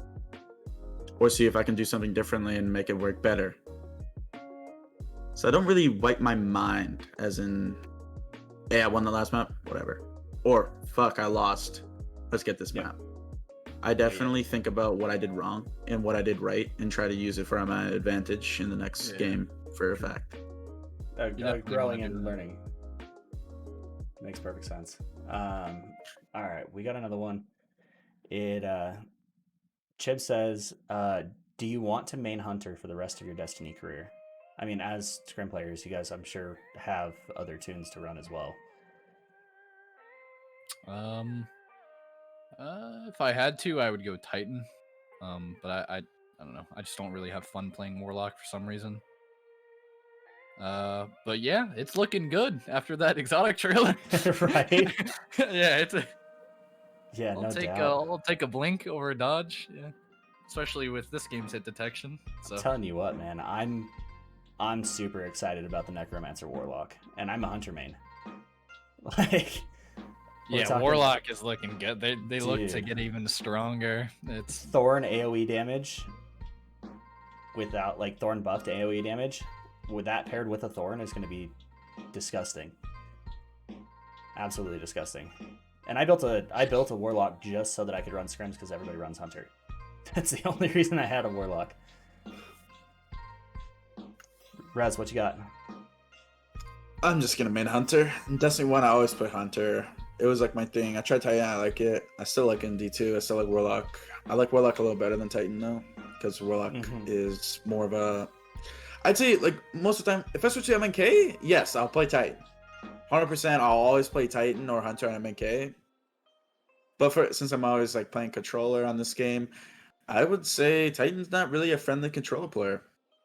or see if I can do something differently and make it work better. So I don't really wipe my mind as in, hey, I won the last map, whatever. Or, fuck, I lost. Let's get this map. I definitely think about what I did wrong and what I did right and try to use it for my advantage in the next game for a fact. Growing and learning. Makes perfect sense. All right, we got another one. Chib says, do you want to main Hunter for the rest of your Destiny career? I mean, as Scrim players, you guys, I'm sure, have other tunes to run as well. If I had to, I would go Titan. But I don't know. I just don't really have fun playing Warlock for some reason. But yeah, it's looking good after that exotic trailer. Right? Yeah, no doubt. I'll take a blink over a dodge. Yeah, especially with this game's hit detection. So I'm telling you what, man, I'm super excited about the Necromancer Warlock, and I'm a Hunter main. Like, Warlock is looking good. They look to get even stronger. It's Thorn AoE damage without like Thorn buffed AoE damage. With that paired with a Thorn is going to be disgusting. Absolutely disgusting. And I built a Warlock just so that I could run Scrims because everybody runs Hunter. That's the only reason I had a Warlock. Rez, what you got? I'm just gonna main Hunter. In Destiny 1, I always play Hunter. It was like my thing. I tried Titan, I like it. I still like it in D2. I still like Warlock. I like Warlock a little better than Titan though, because Warlock is more of a. I'd say like most of the time, if I switch to MNK, yes, I'll play Titan. 100%, I'll always play Titan or Hunter on MNK. But since I'm always like playing controller on this game, I would say Titan's not really a friendly controller player.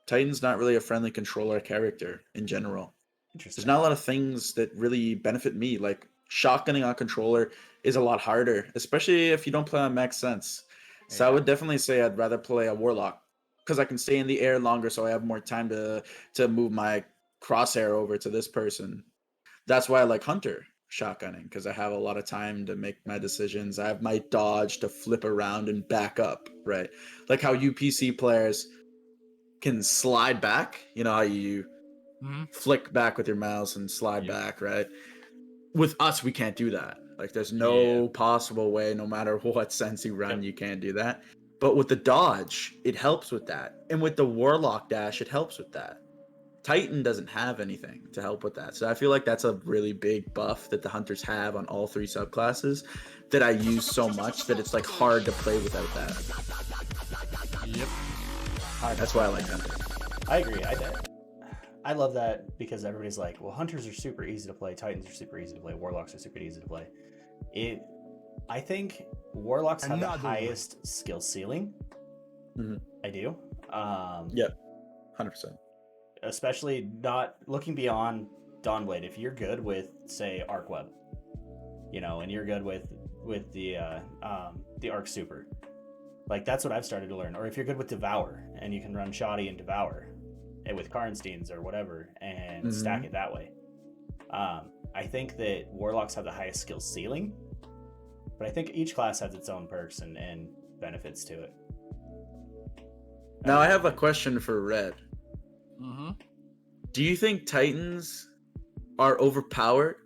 Titan's not really a friendly controller character in general. There's not a lot of things that really benefit me. Like shotgunning on controller is a lot harder, especially if you don't play on max sense. So I would definitely say I'd rather play a Warlock because I can stay in the air longer, so I have more time to move my crosshair over to this person. That's why I like Hunter shotgunning, because I have a lot of time to make my decisions. I have my dodge to flip around and back up, right? Like how you PC players can slide back. You know how you flick back with your mouse and slide back, right? With us, we can't do that. Like there's no possible way, no matter what sense you run, you can't do that. But with the dodge, it helps with that. And with the Warlock dash, it helps with that. Titan doesn't have anything to help with that. So I feel like that's a really big buff that the Hunters have on all three subclasses that I use so much that it's like hard to play without that. Yep. That's why I like Hunter. I agree. I love that because everybody's like, well, Hunters are super easy to play, Titans are super easy to play, Warlocks are super easy to play. I think warlocks have the Another one. highest skill ceiling. Mhm. I do. Yep, 100%. Especially not looking beyond Dawnblade. If you're good with, say, Arc Web, and you're good with the Arc Super, like that's what I've started to learn. Or if you're good with Devour and you can run Shoddy and Devour, and with Karnsteins or whatever, and stack it that way. I think that warlocks have the highest skill ceiling, but I think each class has its own perks and benefits to it. Now I have a question for Red. Mm-hmm. Do you think Titans are overpowered,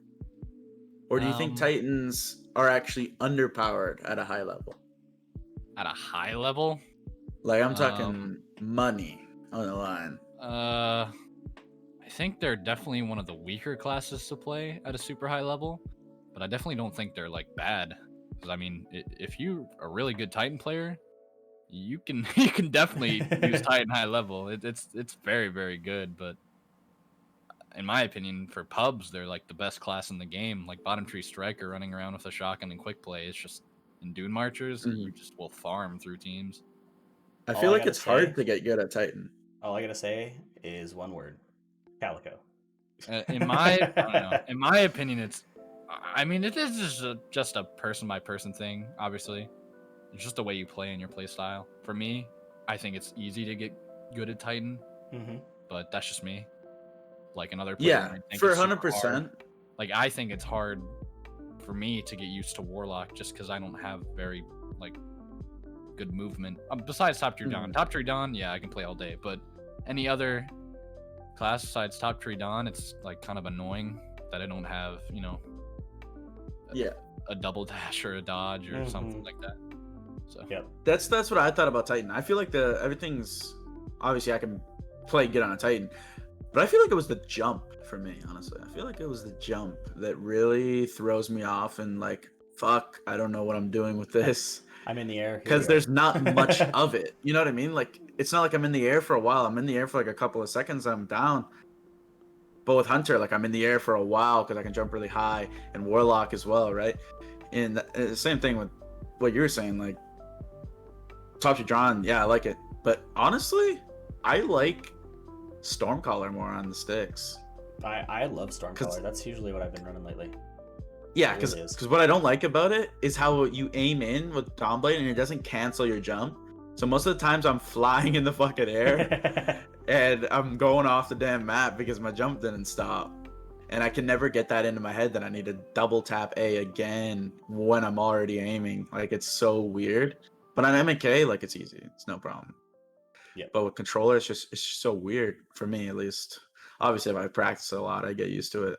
or do you think Titans are actually underpowered at a high level? At a high level? Like I'm talking money on the line. I think they're definitely one of the weaker classes to play at a super high level, but I definitely don't think they're like bad. Because I mean, if you're a really good Titan player, you can definitely use Titan high level. It's very, very good. But in my opinion, for pubs, they're like the best class in the game. Like bottom tree striker running around with a shotgun and quick play. It's just in Dune Marchers, you just will farm through teams. I All feel I like gotta it's hard say- to get good at Titan. All I gotta say is one word: Calico. In my, I don't know. In my opinion, it is just a person by person thing. Obviously, it's just the way you play and your play style. For me, I think it's easy to get good at Titan, but that's just me. Like another player Yeah, might think for it's super 100%. hard. Like I think it's hard for me to get used to Warlock just because I don't have very like good movement. Besides Top Tree Dawn, Top Tree Dawn, yeah, I can play all day. But any other class besides Top Tree Dawn, it's like kind of annoying that I don't have, a double dash or a dodge or something like that. So Yep. That's what I thought about Titan. I feel like everything's obviously I can play good on a Titan, but I feel like it was the jump for me, honestly. I feel like it was the jump that really throws me off and like, fuck, I don't know what I'm doing with this. I'm in the air. Because there's not much of it. You know what I mean? Like, it's not like I'm in the air for a while. I'm in the air for like a couple of seconds, I'm down. But with Hunter, like I'm in the air for a while because I can jump really high, and Warlock as well, right? And the same thing with what you were saying, like Top Tree Dawn, yeah, I like it. But honestly, I like Stormcaller more on the sticks. I love Stormcaller. That's usually what I've been running lately. Yeah, It really is. because what I don't like about it is how you aim in with Dawnblade and it doesn't cancel your jump. So most of the times I'm flying in the fucking air and I'm going off the damn map because my jump didn't stop. And I can never get that into my head that I need to double tap A again when I'm already aiming. Like it's so weird. But on MK, like it's easy. It's no problem. Yeah. But with controller, it's just so weird for me at least. Obviously, if I practice a lot, I get used to it.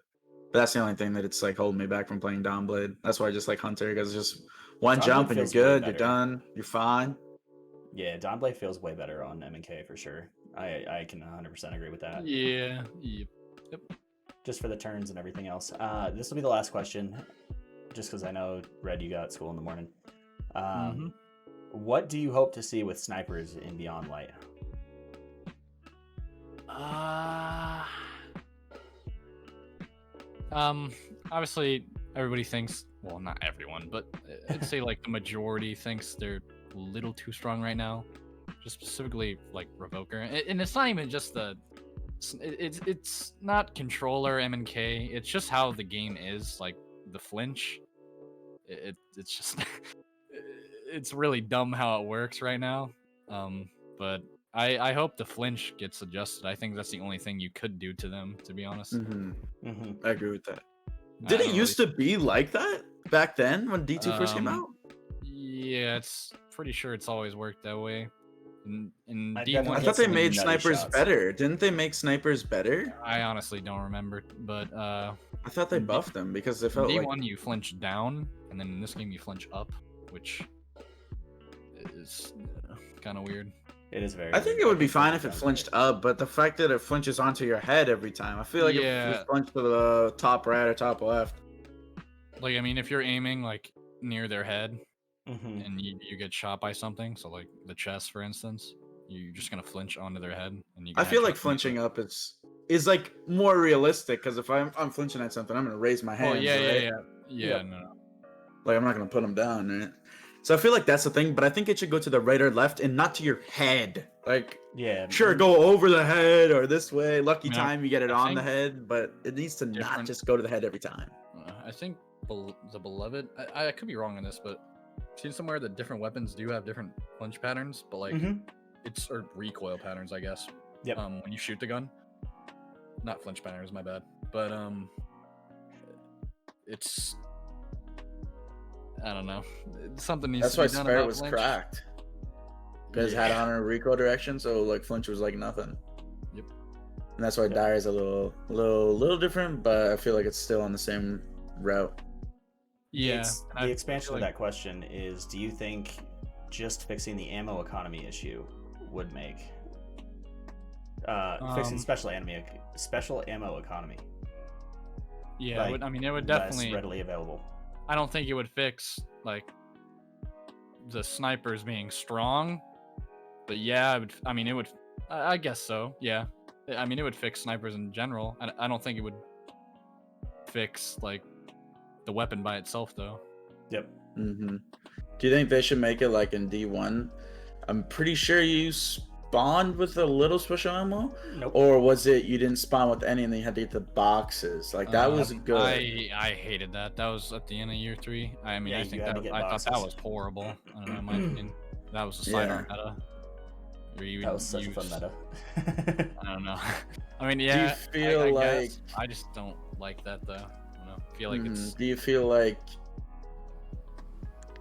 But that's the only thing that it's like holding me back from playing Dawnblade. That's why I just like Hunter, because it's just one Dawnblade jump and you're feels way good, you're better. done, you're fine. Yeah, Dawnblade feels way better on M&K for sure. I can 100% agree with that. yeah, yep. Just for the turns and everything else. This will be the last question, just because I know, Red, you got school in the morning. What do you hope to see with snipers in Beyond Light? Obviously everybody thinks, well, not everyone, but I'd say like the majority thinks they're a little too strong right now. Just specifically like Revoker, and it's not even just it's not controller M&K. It's just how the game is, like the flinch. It's just it's really dumb how it works right now. But I hope the flinch gets adjusted. I think that's the only thing you could do to them, to be honest. I agree with that. Did it used to be like that back then when D2 first came out? Yeah, it's pretty sure it's always worked that way. In I D1, definitely I get thought they some made nutty snipers shots. better. Didn't they make snipers better? I honestly don't remember, but I thought they buffed them because they felt in like D1 you flinch down, and then in this game you flinch up, which is kind of weird. It is very I think weird. it would be fine it if it sounds flinched great. up, but the fact that it flinches onto your head every time, I feel like if Yeah. it flinched to the top right or top left. Like, I mean, if you're aiming like near their head Mhm. and you get shot by something, so like the chest, for instance, you're just gonna flinch onto their head, and you. I Get feel like headshot flinching up is like more realistic because if I'm flinching at something, I'm gonna raise my Oh hands. yeah, right? yeah. Yep. No. Like I'm not gonna put them down, right? So I feel like that's the thing, but I think it should go to the right or left and not to your head. Like, Yeah. sure, go over the head or this way. Lucky Yeah, time you get it I on the think head, but it needs to not different- just go to the head every time. I think the beloved. I could be wrong on this, but I've seen somewhere that different weapons do have different flinch patterns, but like it's or recoil patterns, I guess. Yep. When you shoot the gun, not flinch patterns, my bad. But it's I don't know. Something needs That's to why be done Spirit about was flinch. cracked. Because it had on a recoil direction, so like flinch was like nothing. Yep. And that's why Dire is a little different, but I feel like it's still on the same route. Yeah. The expansion of that question is: do you think just fixing the ammo economy issue would make fixing special ammo economy? Yeah, like, it would less definitely readily available. I don't think it would fix like the snipers being strong, but yeah, it would. I guess so. Yeah, it would fix snipers in general. I don't think it would fix like the weapon by itself, though. Yep. Do you think they should make it like in D1? I'm pretty sure you spawned with a little special ammo. Nope. Or was it you didn't spawn with any and then you had to get the boxes? Like that was good. I hated that. That was at the end of year 3. I Yeah, think you had to get I thought that boxes. was horrible. I don't know, in my opinion. That was a sidearm meta. That was such a fun meta. I don't know. Yeah. Do you feel I like guess. I just don't like that though. I don't know. I feel like it's. Do you feel like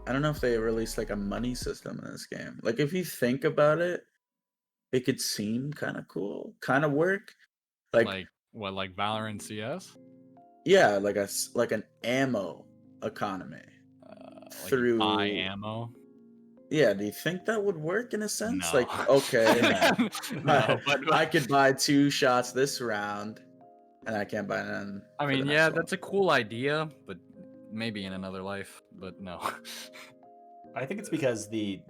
I don't know if they released like a money system in this game. Like if you think about it, it could seem kind of cool, kind of work. Like what? Like Valorant CS? Yeah, like an ammo economy through buy ammo. Yeah, do you think that would work in a sense? No. Like, okay, No, but I could buy 2 shots this round, and I can't buy none. Yeah, that's a cool idea, but maybe in another life. But no. I think it's because the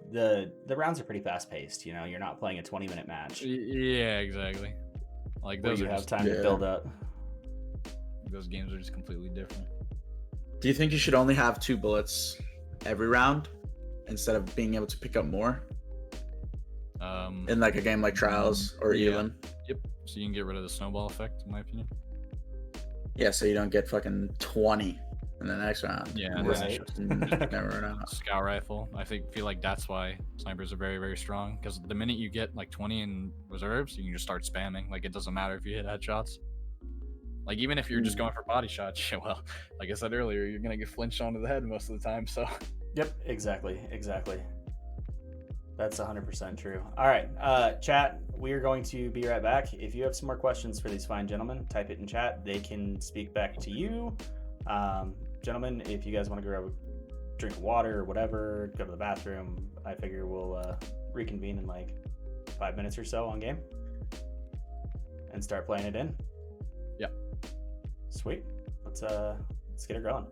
rounds are pretty fast paced. You know, you're not playing a 20-minute match. Yeah, exactly. Like those you are have just, time to build up. Those games are just completely different. Do you think you should only have 2 bullets every round instead of being able to pick up more? In like a game like Trials or Elin? Yep. So you can get rid of the snowball effect, in my opinion. Yeah, so you don't get fucking 20 in the next round. Yeah, right. Never run out. Scout rifle. I feel like that's why snipers are very, very strong. Because the minute you get like 20 in reserves, you can just start spamming. Like it doesn't matter if you hit headshots. Like even if you're just going for body shots, well, like I said earlier, you're gonna get flinched onto the head most of the time. So. Yep. Exactly. That's 100% true. All right, chat. We are going to be right back. If you have some more questions for these fine gentlemen, type it in chat. They can speak back to you. Gentlemen, if you guys want to grab a drink of water or whatever, go to the bathroom, I figure we'll reconvene in like 5 minutes or so on game and start playing it in. Yep. Sweet. Let's get her going.